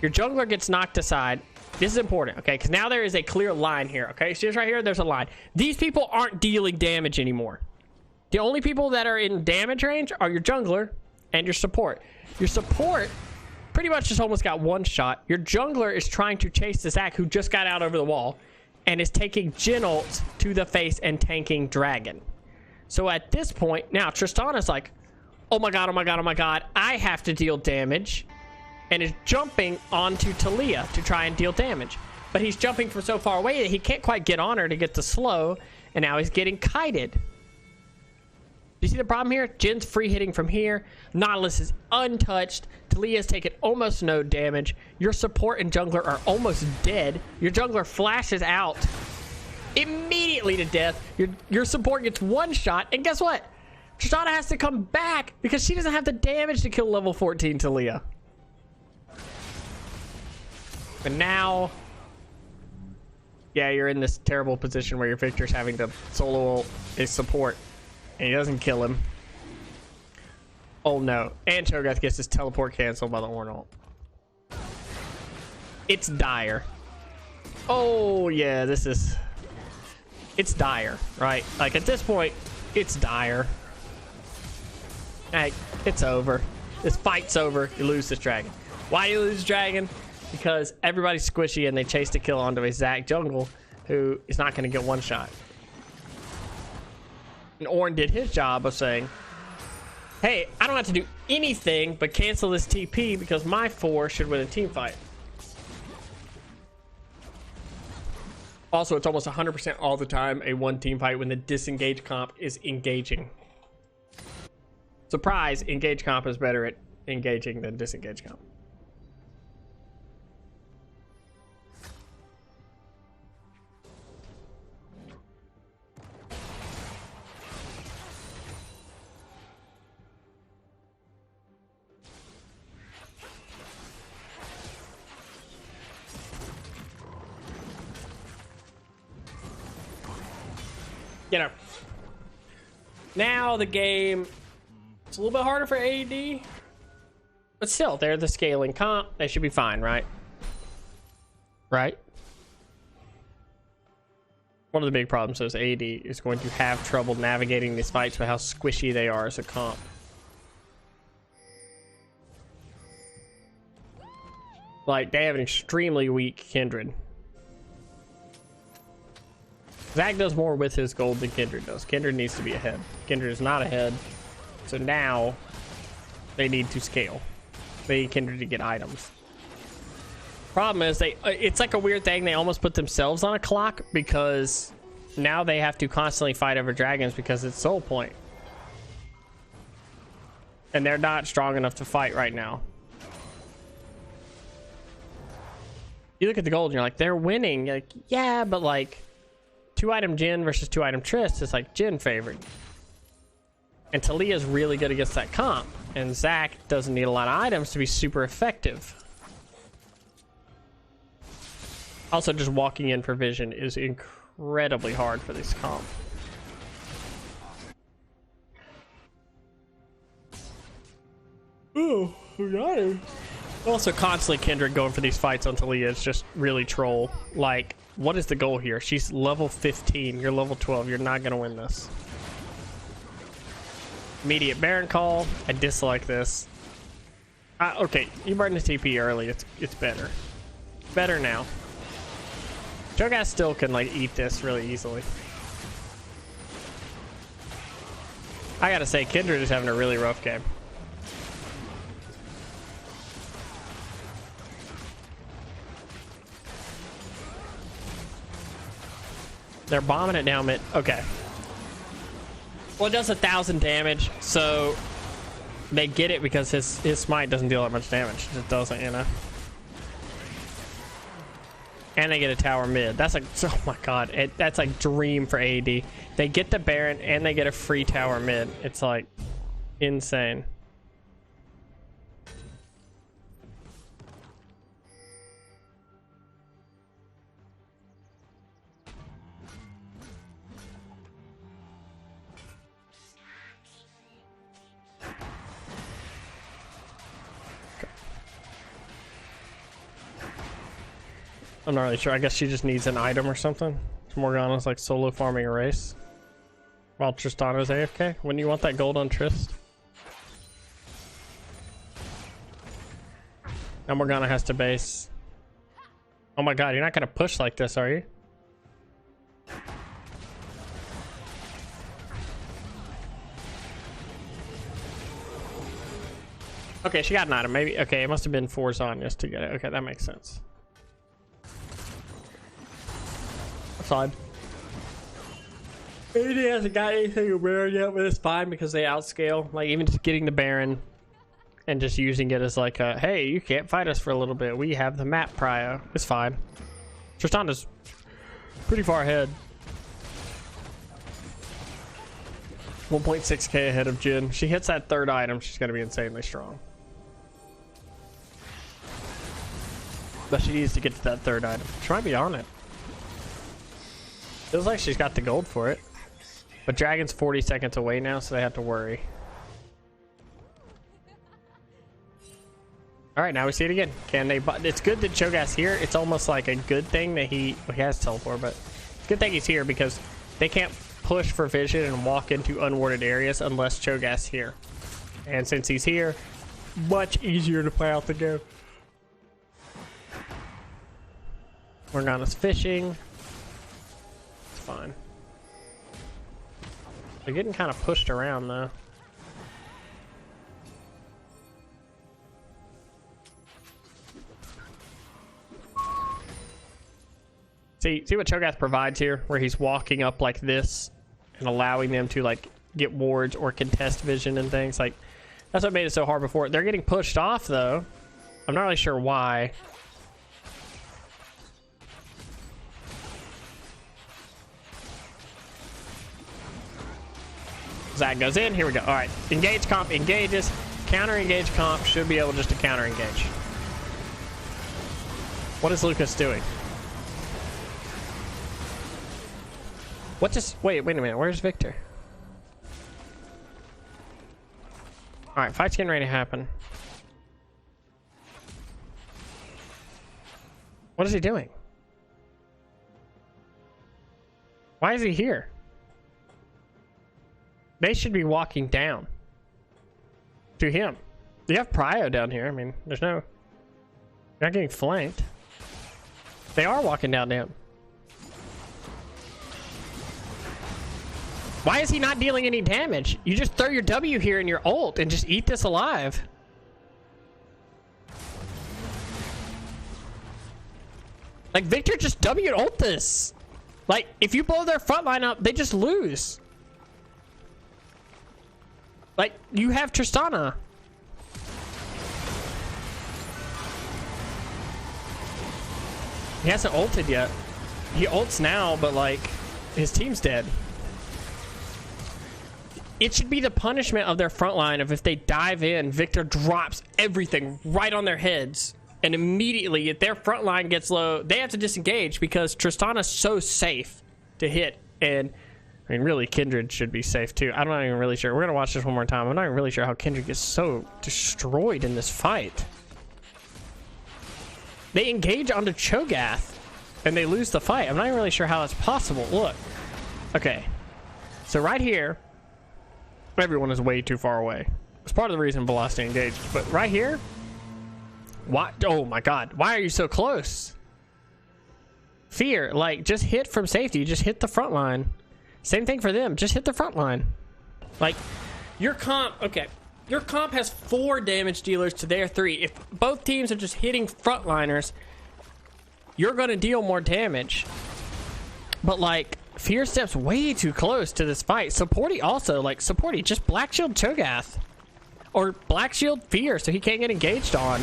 Your jungler gets knocked aside. This is important, okay? Because now there is a clear line here, okay? So just right here, there's a line. These people aren't dealing damage anymore. The only people that are in damage range are your jungler and your support. Your support pretty much just almost got one shot. Your jungler is trying to chase the Zac, who just got out over the wall, and is taking Jhin ults to the face and tanking Dragon. So at this point, now Tristana's like, oh my god, oh my god, oh my god, I have to deal damage, and is jumping onto Talia to try and deal damage. But he's jumping from so far away that he can't quite get on her to get the slow, and now he's getting kited. Do you see the problem here? Jin's free hitting from here. Nautilus is untouched. Talia's taken almost no damage. Your support and jungler are almost dead. Your jungler flashes out immediately to death. Your support gets one shot, and guess what? Tristana has to come back because she doesn't have the damage to kill level 14 Talia. But now, yeah, you're in this terrible position where your Victor's having to solo ult his support. And he doesn't kill him. Oh no. And Cho'Gath gets his teleport canceled by the Ornn ult. It's dire. Oh yeah, it's dire, right? Like at this point, it's dire. Like, it's over. This fight's over. You lose this dragon. Why you lose dragon? Because everybody's squishy and they chase the kill onto a Zac jungle who is not going to get one shot. And Ornn did his job of saying, hey, I don't have to do anything but cancel this TP because my 4 should win a team fight. Also, it's almost 100% all the time a one team fight when the disengage comp is engaging. Surprise, engage comp is better at engaging than disengage comp. You know, now the game, it's a little bit harder for AED, but still, they're the scaling comp. They should be fine, right? Right? One of the big problems is AED is going to have trouble navigating these fights with how squishy they are as a comp. Like, they have an extremely weak Kindred. Zac does more with his gold than Kindred does. Kindred needs to be ahead. Kindred is not ahead. So now they need to scale. They need Kindred to get items. Problem is, it's like a weird thing. They almost put themselves on a clock because now they have to constantly fight over dragons because it's soul point. And they're not strong enough to fight right now. You look at the gold and you're like, they're winning. You're like, yeah, but like 2-item Jhin versus 2-item Trist is like Jhin favored. And Talia's really good against that comp. And Zac doesn't need a lot of items to be super effective. Also, just walking in for vision is incredibly hard for this comp. Oh, we got him. Also, constantly Kindred going for these fights on Talia is just really troll. Like, what is the goal here? She's level 15. You're level 12. You're not going to win this. Immediate Baron call. I dislike this. Okay, you burned the TP early. It's better. Better now. Cho'Gath still can, like, eat this really easily. I gotta say, Kindred is having a really rough game. They're bombing it down mid. Okay. Well, it does 1,000 damage, so they get it because his smite doesn't deal that much damage. It just doesn't, you know. And they get a tower mid. That's like, oh my god, that's like dream for AED. They get the Baron and they get a free tower mid. It's like insane. I'm not really sure. I guess she just needs an item or something. Morgana's like solo farming a race. While Tristana's AFK? Wouldn't you want that gold on Trist? Now Morgana has to base. Oh my god, you're not gonna push like this, are you? Okay, she got an item. Maybe. Okay, it must have been 4 Zanyas to get it. Okay, that makes sense. Fine. AED hasn't got anything rare yet, but it's fine because they outscale. Like, even just getting the Baron and just using it as like a, hey, you can't fight us for a little bit. We have the map prio. It's fine. Tristana's pretty far ahead. 1.6k ahead of Jin. She hits that 3rd item, she's going to be insanely strong. But she needs to get to that 3rd item. She might be on it. Feels like she's got the gold for it. But Dragon's 40 seconds away now, so they have to worry. Alright, now we see it again. Can they... It's good that Cho'Gath's here. It's almost like a good thing that he has teleport, but it's a good thing he's here because they can't push for vision and walk into unwarded areas unless Cho'Gath's here. And since he's here, much easier to play out the game. Morgana's fishing. It's fine. They're getting kind of pushed around though. See what Cho'Gath provides here, where he's walking up like this and allowing them to like get wards or contest vision and things. Like, that's what made it so hard before. They're getting pushed off though. I'm not really sure why. Zach goes in. Here we go. All right. Engage comp engages. Counter engage comp should be able just to counter engage. What is Lucas doing? What just... Wait a minute. Where's Victor? All right. Fight's getting ready to happen. What is he doing? Why is he here? They should be walking down to him. You have prio down here. I mean, there's no... You're not getting flanked. They are walking down to him. Why is he not dealing any damage? You just throw your W here in your ult and just eat this alive. Like, Victor just W and ult this. Like, if you blow their front line up, they just lose. Like, you have Tristana. He hasn't ulted yet. He ults now, but like, his team's dead. It should be the punishment of their front line of if they dive in, Victor drops everything right on their heads. And immediately, if their front line gets low, they have to disengage because Tristana's so safe to hit. And I mean, really, Kindred should be safe too. I'm not even really sure. We're going to watch this one more time. I'm not even really sure how Kindred gets so destroyed in this fight. They engage onto Cho'Gath and they lose the fight. I'm not even really sure how that's possible. Look. Okay. So right here, everyone is way too far away. It's part of the reason Velocity engaged. But right here, why? Oh my god. Why are you so close? Fear. Like, just hit from safety. Just hit the front line. Same thing for them. Just hit the front line. Like, your comp... Okay. Your comp has 4 damage dealers to their 3. If both teams are just hitting frontliners, you're going to deal more damage. But, like, Fear steps way too close to this fight. Supporty also, like, Supporty, just Black Shield Cho'Gath. Or Black Shield Fear so he can't get engaged on.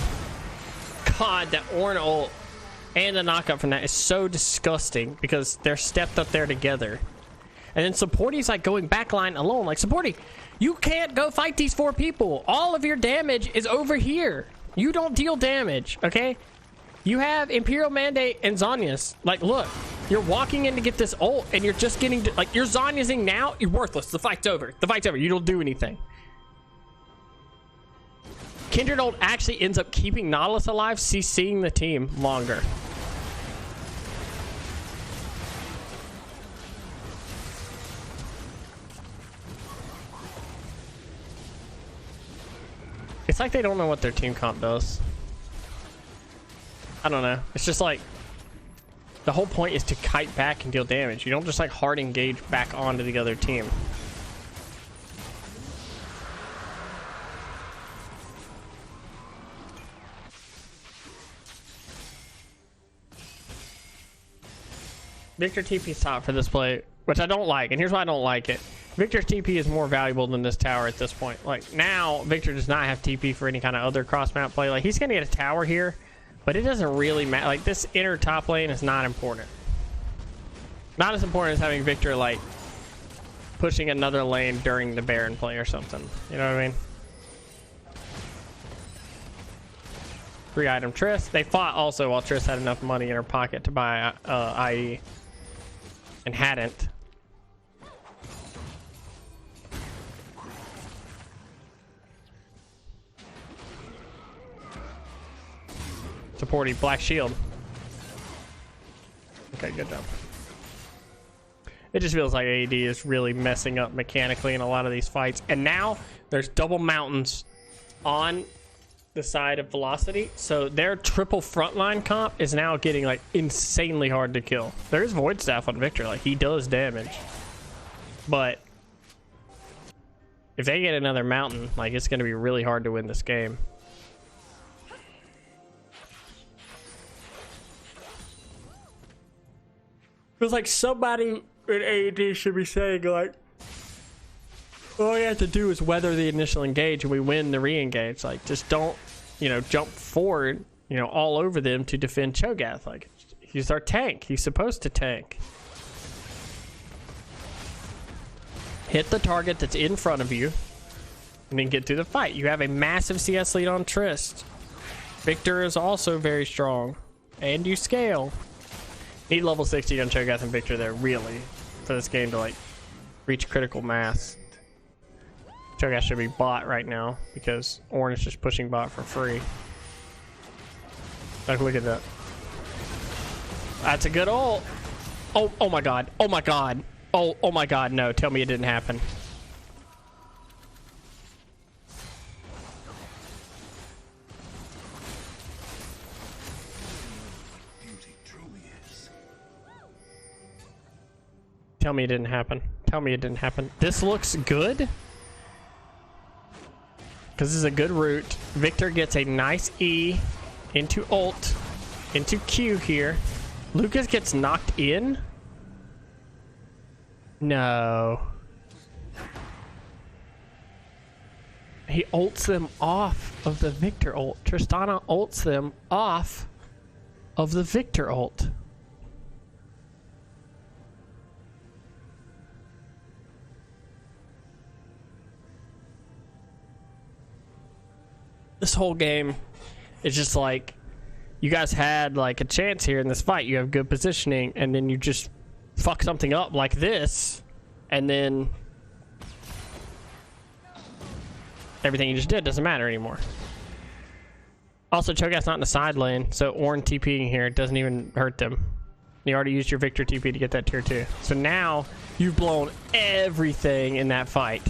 God, that Ornn ult and the knockup from that is so disgusting because they're stepped up there together. And then Supporty's like going backline alone. Like, Supporty, you can't go fight these 4 people. All of your damage is over here. You don't deal damage, okay? You have Imperial Mandate and Zanyas. Like, look, you're walking in to get this ult and you're just getting, like, you're Zanyasing now. You're worthless. The fight's over. The fight's over. You don't do anything. Kindred ult actually ends up keeping Nautilus alive, CCing the team longer. It's like they don't know what their team comp does. I don't know. It's just like the whole point is to kite back and deal damage. You don't just like hard engage back onto the other team. Victor TP's top for this play, which I don't like, and here's why I don't like it. Victor's TP is more valuable than this tower at this point. Like, now, Victor does not have TP for any kind of other cross-map play. Like, he's going to get a tower here, but it doesn't really matter. Like, this inner top lane is not important. Not as important as having Victor, like, pushing another lane during the Baron play or something. You know what I mean? 3-item Triss. They fought also while Triss had enough money in her pocket to buy IE. And hadn't. Supporting Black Shield. Okay, good job. It just feels like AED is really messing up mechanically in a lot of these fights. And now there's double mountains on the side of Velocity, so their triple frontline comp is now getting like insanely hard to kill. There is Void Staff on Victor, like he does damage, but if they get another mountain, like it's going to be really hard to win this game. Feels like somebody in AED should be saying like, all you have to do is weather the initial engage and we win the re-engage. Like, just don't, you know, jump forward, you know, all over them to defend Cho'Gath. Like, he's our tank. He's supposed to tank. Hit the target that's in front of you and then get through the fight. You have a massive CS lead on Trist. Victor is also very strong. And you scale. Need level 60 on Cho'Gath and Victor there, really, for this game to, like, reach critical mass. Cho'Gath should be bot right now because Ornn is just pushing bot for free. Like, look at that. That's a good ult. Oh my god. Oh my god. Oh my god. No, tell me it didn't happen. Tell me it didn't happen. Tell me it didn't happen. This looks good. Because this is a good route. Victor gets a nice E into ult, into Q here. Lucas gets knocked in. No. He ults them off of the Victor ult. Tristana ults them off of the Victor ult. This whole game is just like, you guys had like a chance here in this fight. You have good positioning, and then you just fuck something up like this, and then everything you just did doesn't matter anymore. Also, Cho'Gath's not in the side lane, so Ornn TPing here doesn't even hurt them. You already used your Victor TP to get that tier 2. So now you've blown everything in that fight.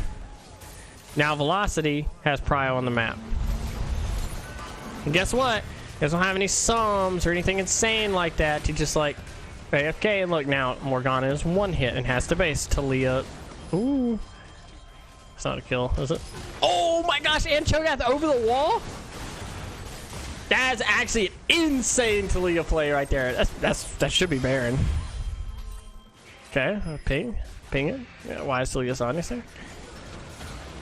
Now Velocity has Prio on the map. And guess what? You guys don't have any sums or anything insane like that to just like AFK. And look, now Morgana is one hit and has to base Talia. Ooh. It's not a kill, is it? Oh my gosh, and Cho'Gath over the wall? That's actually an insane Talia play right there. That should be Baron. Okay, ping it. Yeah, why is Talia's on this thing?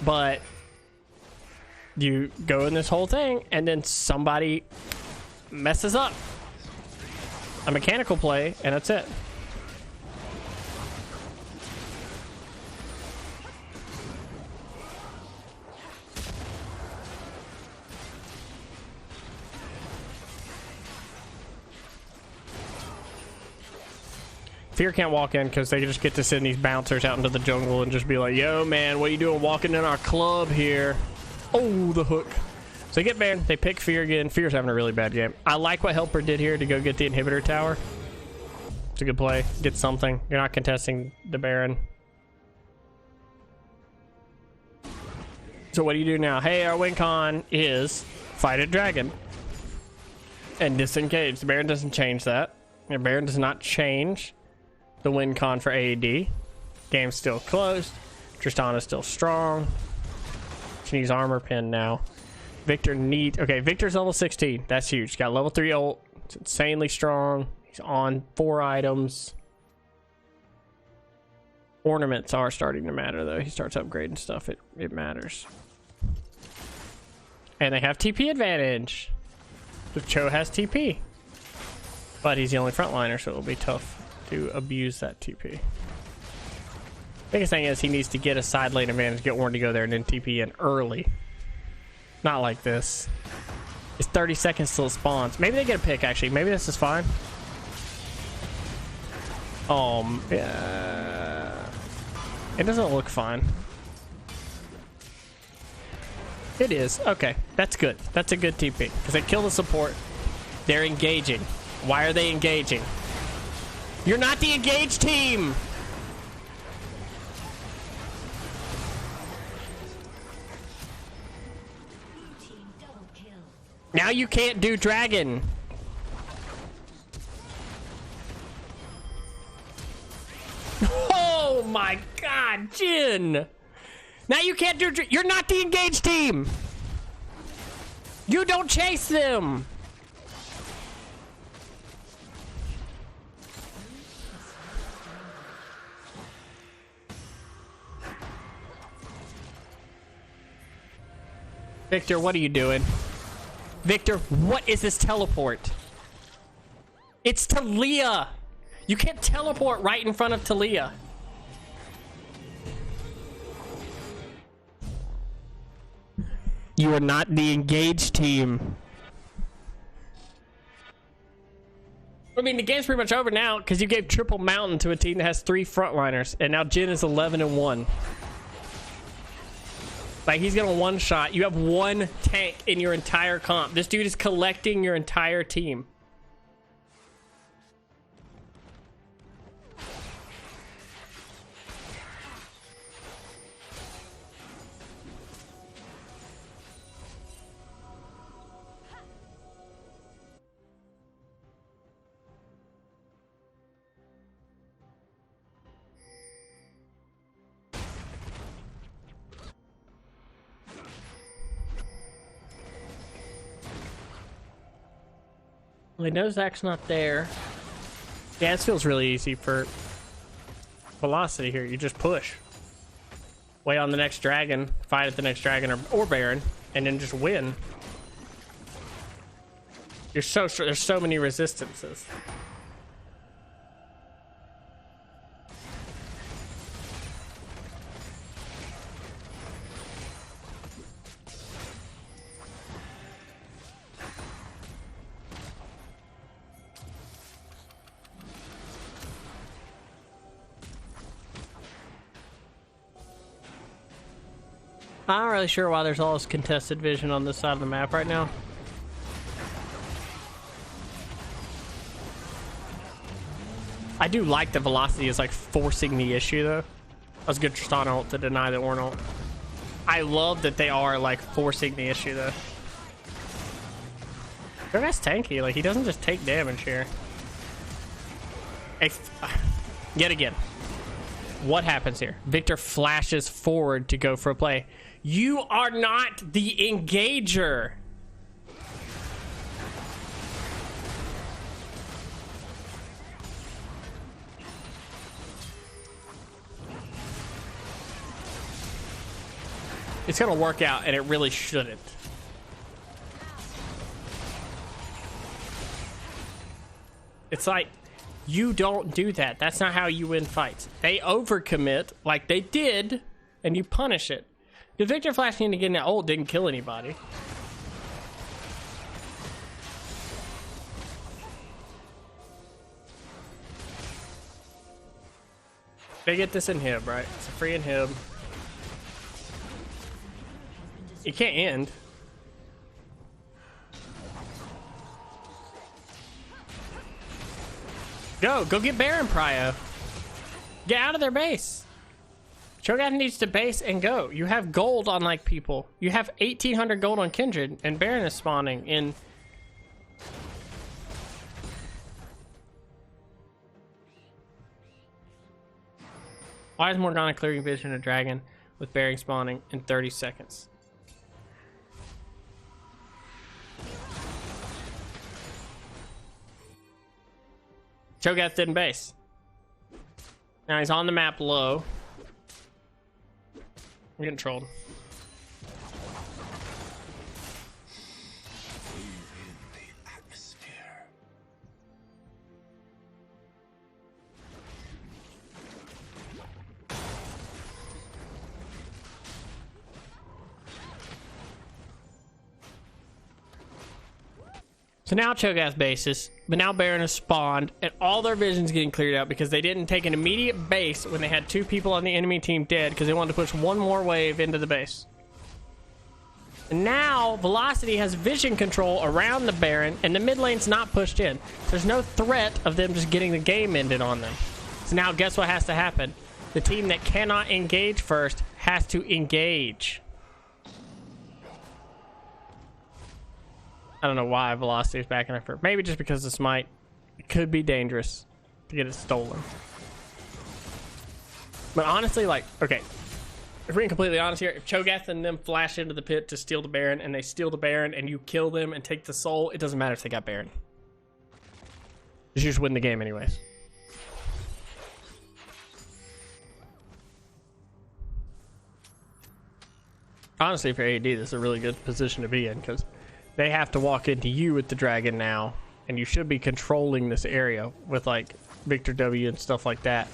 But you go in this whole thing, and then somebody messes up a mechanical play, and that's it. Fear can't walk in because they just get to send these bouncers out into the jungle and just be like, yo man, what are you doing walking in our club here? Oh, the hook. So they get banned. They pick Fear again. Fear's having a really bad game. I like what Helper did here to go get the inhibitor tower. It's a good play. Get something. You're not contesting the Baron. So what do you do now? Hey, our win con is fight a dragon and disengage. The Baron doesn't change that. The Baron does not change the win con for AED. Game's still closed. Tristana's still strong. Can use armor pin now. Victor okay, Victor's level 16. That's huge. He's got level 3 ult. It's insanely strong. He's on 4 items. Ornaments are starting to matter though. He starts upgrading stuff. It matters. And they have TP advantage. The Cho has TP. But he's the only frontliner, so it'll be tough to abuse that TP. Biggest thing is he needs to get a side lane advantage, get Warren to go there, and then TP in early. Not like this. It's 30 seconds till it spawns. Maybe they get a pick, actually. Maybe this is fine. Yeah. It doesn't look fine. It is. Okay, that's good. That's a good TP. Because they kill the support. They're engaging. Why are they engaging? You're not the engaged team! Now you can't do dragon. Oh my god, Jin! Now you can't do you're not the engaged team! You don't chase them! Victor, what are you doing? Victor, what is this teleport? It's Talia! You can't teleport right in front of Talia. You are not the engaged team. I mean, the game's pretty much over now because you gave triple mountain to a team that has 3 frontliners, and now Jin is 11-1. Like, he's gonna one-shot. You have 1 tank in your entire comp. This dude is collecting your entire team. Well, he knows Zach's not there. Yeah, this feels really easy for Velocity here. You just push. Wait on the next dragon, fight at the next dragon or Baron, and then just win. You're so sure. There's so many resistances. I'm not really sure why there's all this contested vision on this side of the map right now. I do like the Velocity is like forcing the issue though. That was a good Tristana ult to deny the Ornn ult. I love that they are like forcing the issue though. Their guy's tanky, like he doesn't just take damage here. Yet again, what happens here? Victor flashes forward to go for a play. You are not the engager. It's gonna work out, and it really shouldn't. It's like, you don't do that. That's not how you win fights. They overcommit like they did, and you punish it. The Victor flashing into getting that ult didn't kill anybody. They get this inhib, right? It's a free inhib. It can't end. Go get Baron Prio. Get out of their base. Cho'Gath needs to base and go. You have gold on like people. You have 1,800 gold on Kindred, and Baron is spawning in. Why is Morgana clearing vision a dragon with Baron spawning in 30 seconds? Cho'Gath didn't base. Now he's on the map low. We're getting trolled. So now Cho'Gath bases, but now Baron has spawned, and all their vision's getting cleared out because they didn't take an immediate base when they had 2 people on the enemy team dead because they wanted to push one more wave into the base. And now Velocity has vision control around the Baron, and the mid lane's not pushed in. There's no threat of them just getting the game ended on them. So now guess what has to happen? The team that cannot engage first has to engage. I don't know why Velocity is backing up for. Maybe just because the smite. It could be dangerous to get it stolen. But honestly, like, okay. If we're being completely honest here, if Cho'Gath and them flash into the pit to steal the Baron, and they steal the Baron, and you kill them and take the soul, it doesn't matter if they got Baron. You just win the game anyways. Honestly, for AED, this is a really good position to be in, because they have to walk into you with the dragon now, and you should be controlling this area with like Victor W and stuff like that.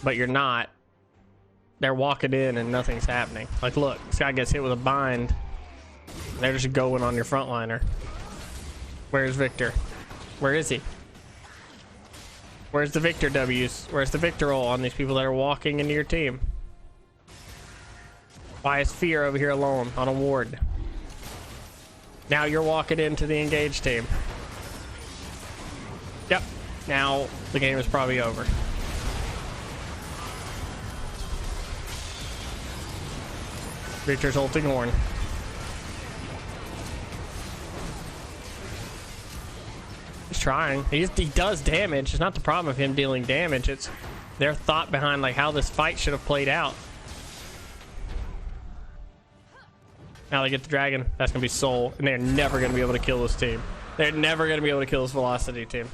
But you're not. They're walking in and nothing's happening. Like, look, this guy gets hit with a bind. They're just going on your frontliner. Where's Victor? Where is he? Where's the Victor W's? Where's the Victor roll on these people that are walking into your team? Why is Fear over here alone on a ward? Now you're walking into the engaged team. Yep. Now the game is probably over. Victor's ulting horn. He's trying. He does damage. It's not the problem of him dealing damage. It's their thought behind like how this fight should have played out. Now they get the dragon. That's going to be Soul. And they're never going to be able to kill this team. They're never going to be able to kill this Velocity team.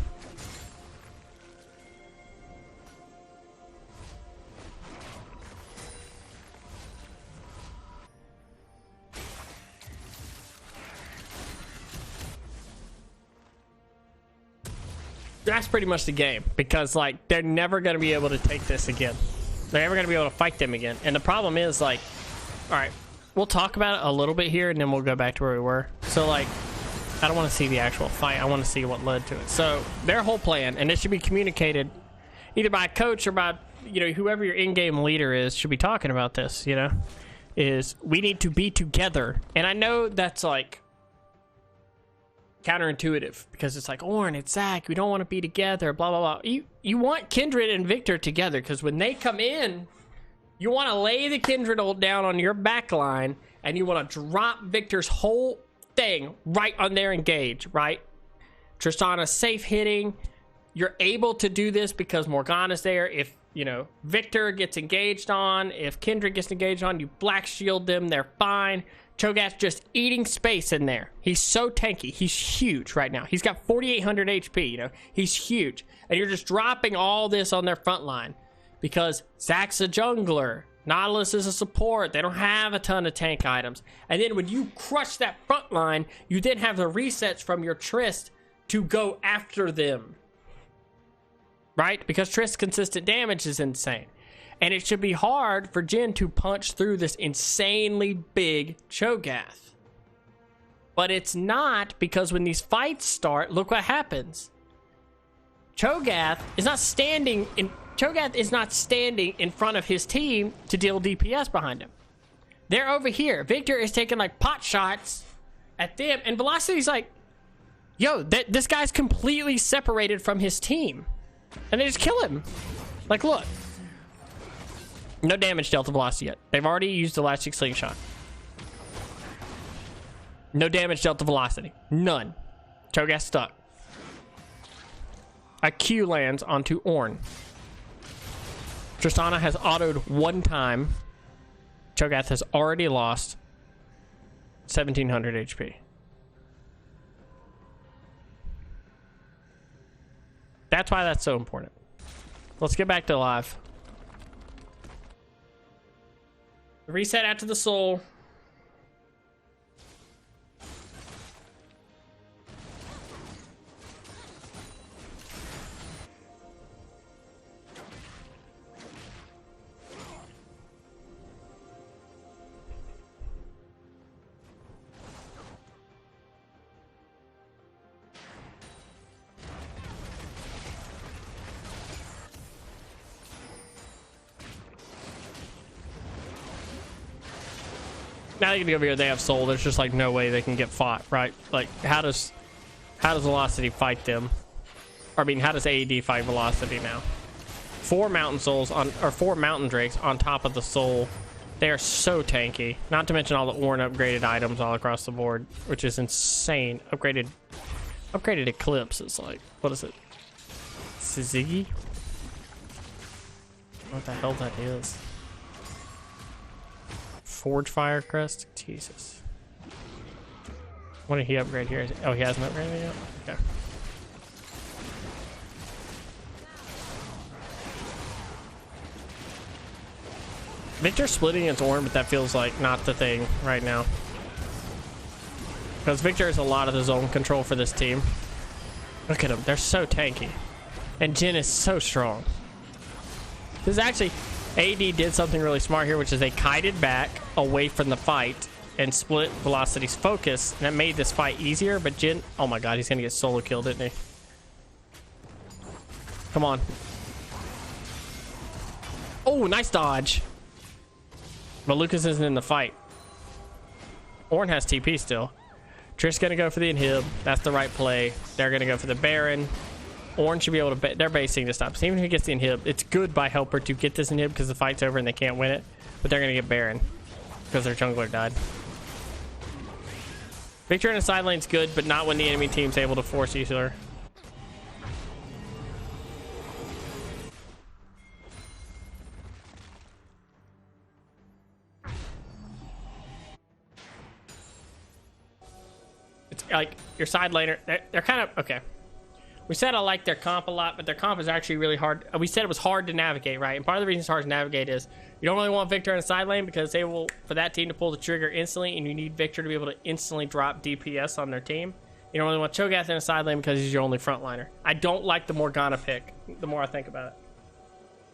That's pretty much the game. Because, like, they're never going to be able to take this again. They're never going to be able to fight them again. And the problem is, like, alright. We'll talk about it a little bit here, and then we'll go back to where we were. So, like, I don't want to see the actual fight. I want to see what led to it. So, their whole plan, and it should be communicated either by a coach or by, you know, whoever your in-game leader is should be talking about this, you know, is we need to be together. And I know that's, like, counterintuitive because it's like, Ornn, it's Zach. We don't want to be together, blah, blah, blah. You want Kindred and Victor together because when they come in, you want to lay the Kindred ult down on your back line, and you want to drop Victor's whole thing right on their engage, right? Tristana's safe hitting. You're able to do this because Morgana's there. If, you know, Victor gets engaged on, if Kindred gets engaged on, you black shield them, they're fine. Cho'Gath's just eating space in there. He's so tanky. He's huge right now. He's got 4,800 HP, you know. He's huge. And you're just dropping all this on their front line. Because Zach's a jungler, Nautilus is a support, they don't have a ton of tank items. And then when you crush that front line, you then have the resets from your Trist to go after them. Right? Because Trist's consistent damage is insane. And it should be hard for Jhin to punch through this insanely big Cho'Gath. But it's not, because when these fights start, look what happens. Cho'Gath is not standing in front of his team to deal DPS behind him. They're over here. Victor is taking like pot shots at them, and Velocity's like, yo, this guy's completely separated from his team. And they just kill him. Like, look. No damage delta velocity yet. They've already used Elastic Slingshot. No damage delta velocity. None. Cho'Gath stuck. A Q lands onto Ornn. Tristana has autoed one time. Cho'Gath has already lost 1700 HP. That's why that's so important. Let's get back to live. Reset out to the soul. Now they can go over here, they have soul. There's just like no way they can get fought, right? Like how does Velocity fight them? Or I mean, how does AED fight Velocity now? 4 mountain souls on, or 4 mountain drakes on top of the soul. They are so tanky. Not to mention all the Ornn upgraded items all across the board, which is insane. Upgraded Eclipse is like, what is it? Ziggy? What the hell that is? Forge Fire Crest? Jesus. What did he upgrade here? Oh, he hasn't upgraded yet? Okay. Victor's splitting its Ornn, but that feels like not the thing right now. Because Victor has a lot of the zone control for this team. Look at them. They're so tanky. And Jhin is so strong. This is actually... AED did something really smart here, which is they kited back away from the fight and split Velocity's focus. And that made this fight easier, but Jhin... Oh my god, he's going to get solo killed, didn't he? Come on. Oh, nice dodge. But Lucas isn't in the fight. Ornn has TP still. Trish going to go for the inhib. That's the right play. They're going to go for the Baron. Ornn should be able to... They're basing to stop. So even if he gets the inhib, it's good by Helper to get this inhib because the fight's over and they can't win it. But they're going to get Baron because their jungler died. Victor in the side lane's good, but not when the enemy team's able to force either. It's like your side laner, they're kind of... Okay. We said I like their comp a lot, but their comp is actually really hard. We said it was hard to navigate, right? And part of the reason it's hard to navigate is you don't really want Victor in the side lane because they will, for that team to pull the trigger instantly, and you need Victor to be able to instantly drop DPS on their team. You don't really want Cho'Gath in the side lane because he's your only frontliner. I don't like the Morgana pick, the more I think about it.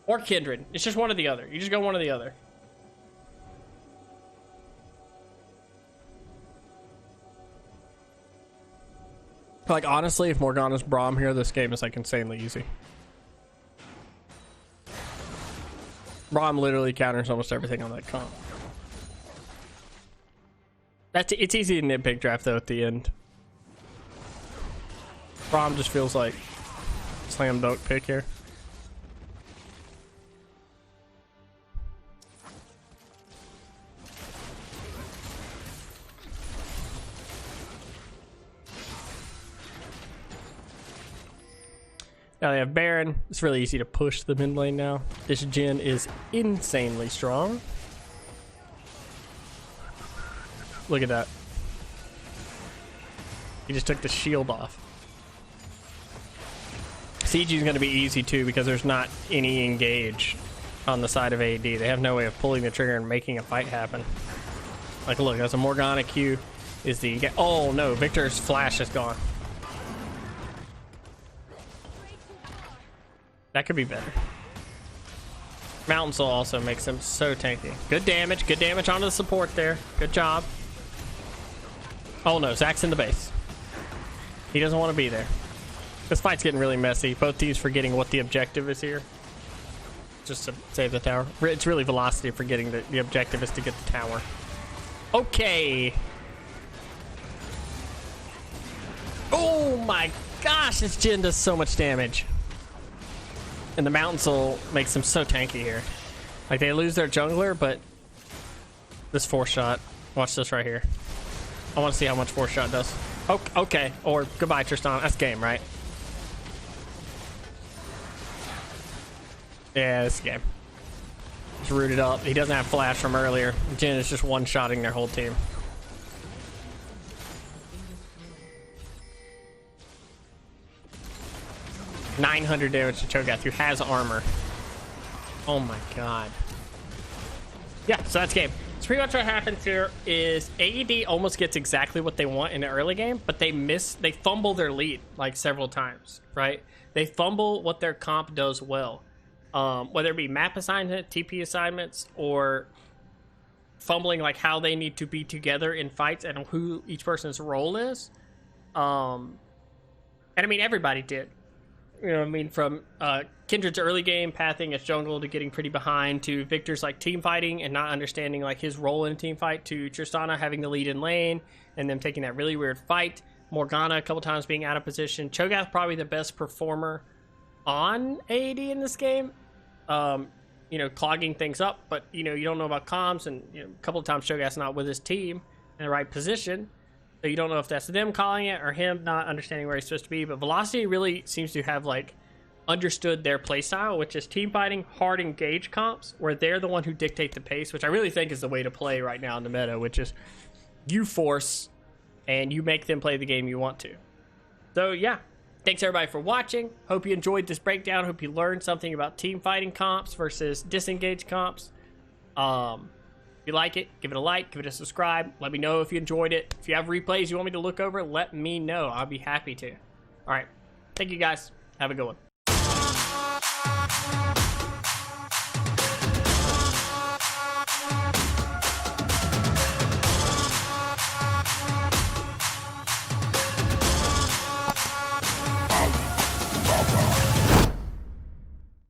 Or Kindred. It's just one or the other. You just go one or the other. Like, honestly, if Morgana's Braum here, this game is, like, insanely easy. Braum literally counters almost everything on that comp. It's easy to nitpick draft, though, at the end. Braum just feels like slam dunk pick here. Now they have Baron. It's really easy to push the mid lane now. This Jhin is insanely strong. Look at that. He just took the shield off. CG is going to be easy too because there's not any engage on the side of AD. They have no way of pulling the trigger and making a fight happen. Like, look, that's a Morgana Q. Is the... Oh no, Victor's flash is gone. That could be better. Mountain Soul also makes him so tanky. Good damage onto the support there. Good job. Oh no, Zach's in the base. He doesn't want to be there. This fight's getting really messy. Both teams forgetting what the objective is here. Just to save the tower. It's really Velocity forgetting that the objective is to get the tower. Okay. Oh my gosh, this Jhin does so much damage. And the Mountain Soul makes him so tanky here. Like, they lose their jungler, but this 4-shot. Watch this right here. I want to see how much 4-shot does. Okay. Or goodbye, Tristan. That's game, right? Yeah, this game. He's rooted up. He doesn't have flash from earlier. Jhin is just one-shotting their whole team. $900 damage to Cho'Gath, who has armor. Oh my god. Yeah, so that's game. So pretty much what happens here is AED almost gets exactly what they want in the early game, but they fumble their lead like several times, right? They fumble what their comp does well. Whether it be map assignment, TP assignments, or fumbling like how they need to be together in fights and who each person's role is. And I mean, everybody did. You know what I mean? From Kindred's early game pathing as jungle to getting pretty behind, to Victor's like team fighting and not understanding like his role in a team fight, to Tristana having the lead in lane and them taking that really weird fight. Morgana a couple times being out of position. Cho'Gath probably the best performer on AED in this game. You know, clogging things up, but you know, you don't know about comms, and you know, a couple of times Cho'Gath's not with his team in the right position. So you don't know if that's them calling it or him not understanding where he's supposed to be. But Velocity really seems to have like understood their playstyle, which is team fighting, hard engage comps, where they're the one who dictate the pace, which I really think is the way to play right now in the meta, which is you force and you make them play the game you want to. So yeah, thanks everybody for watching. Hope you enjoyed this breakdown. Hope you learned something about team fighting comps versus disengage comps. If you like it, give it a like, give it a subscribe. Let me know if you enjoyed it. If you have replays you want me to look over, let me know. I'll be happy to. All right. Thank you guys. Have a good one.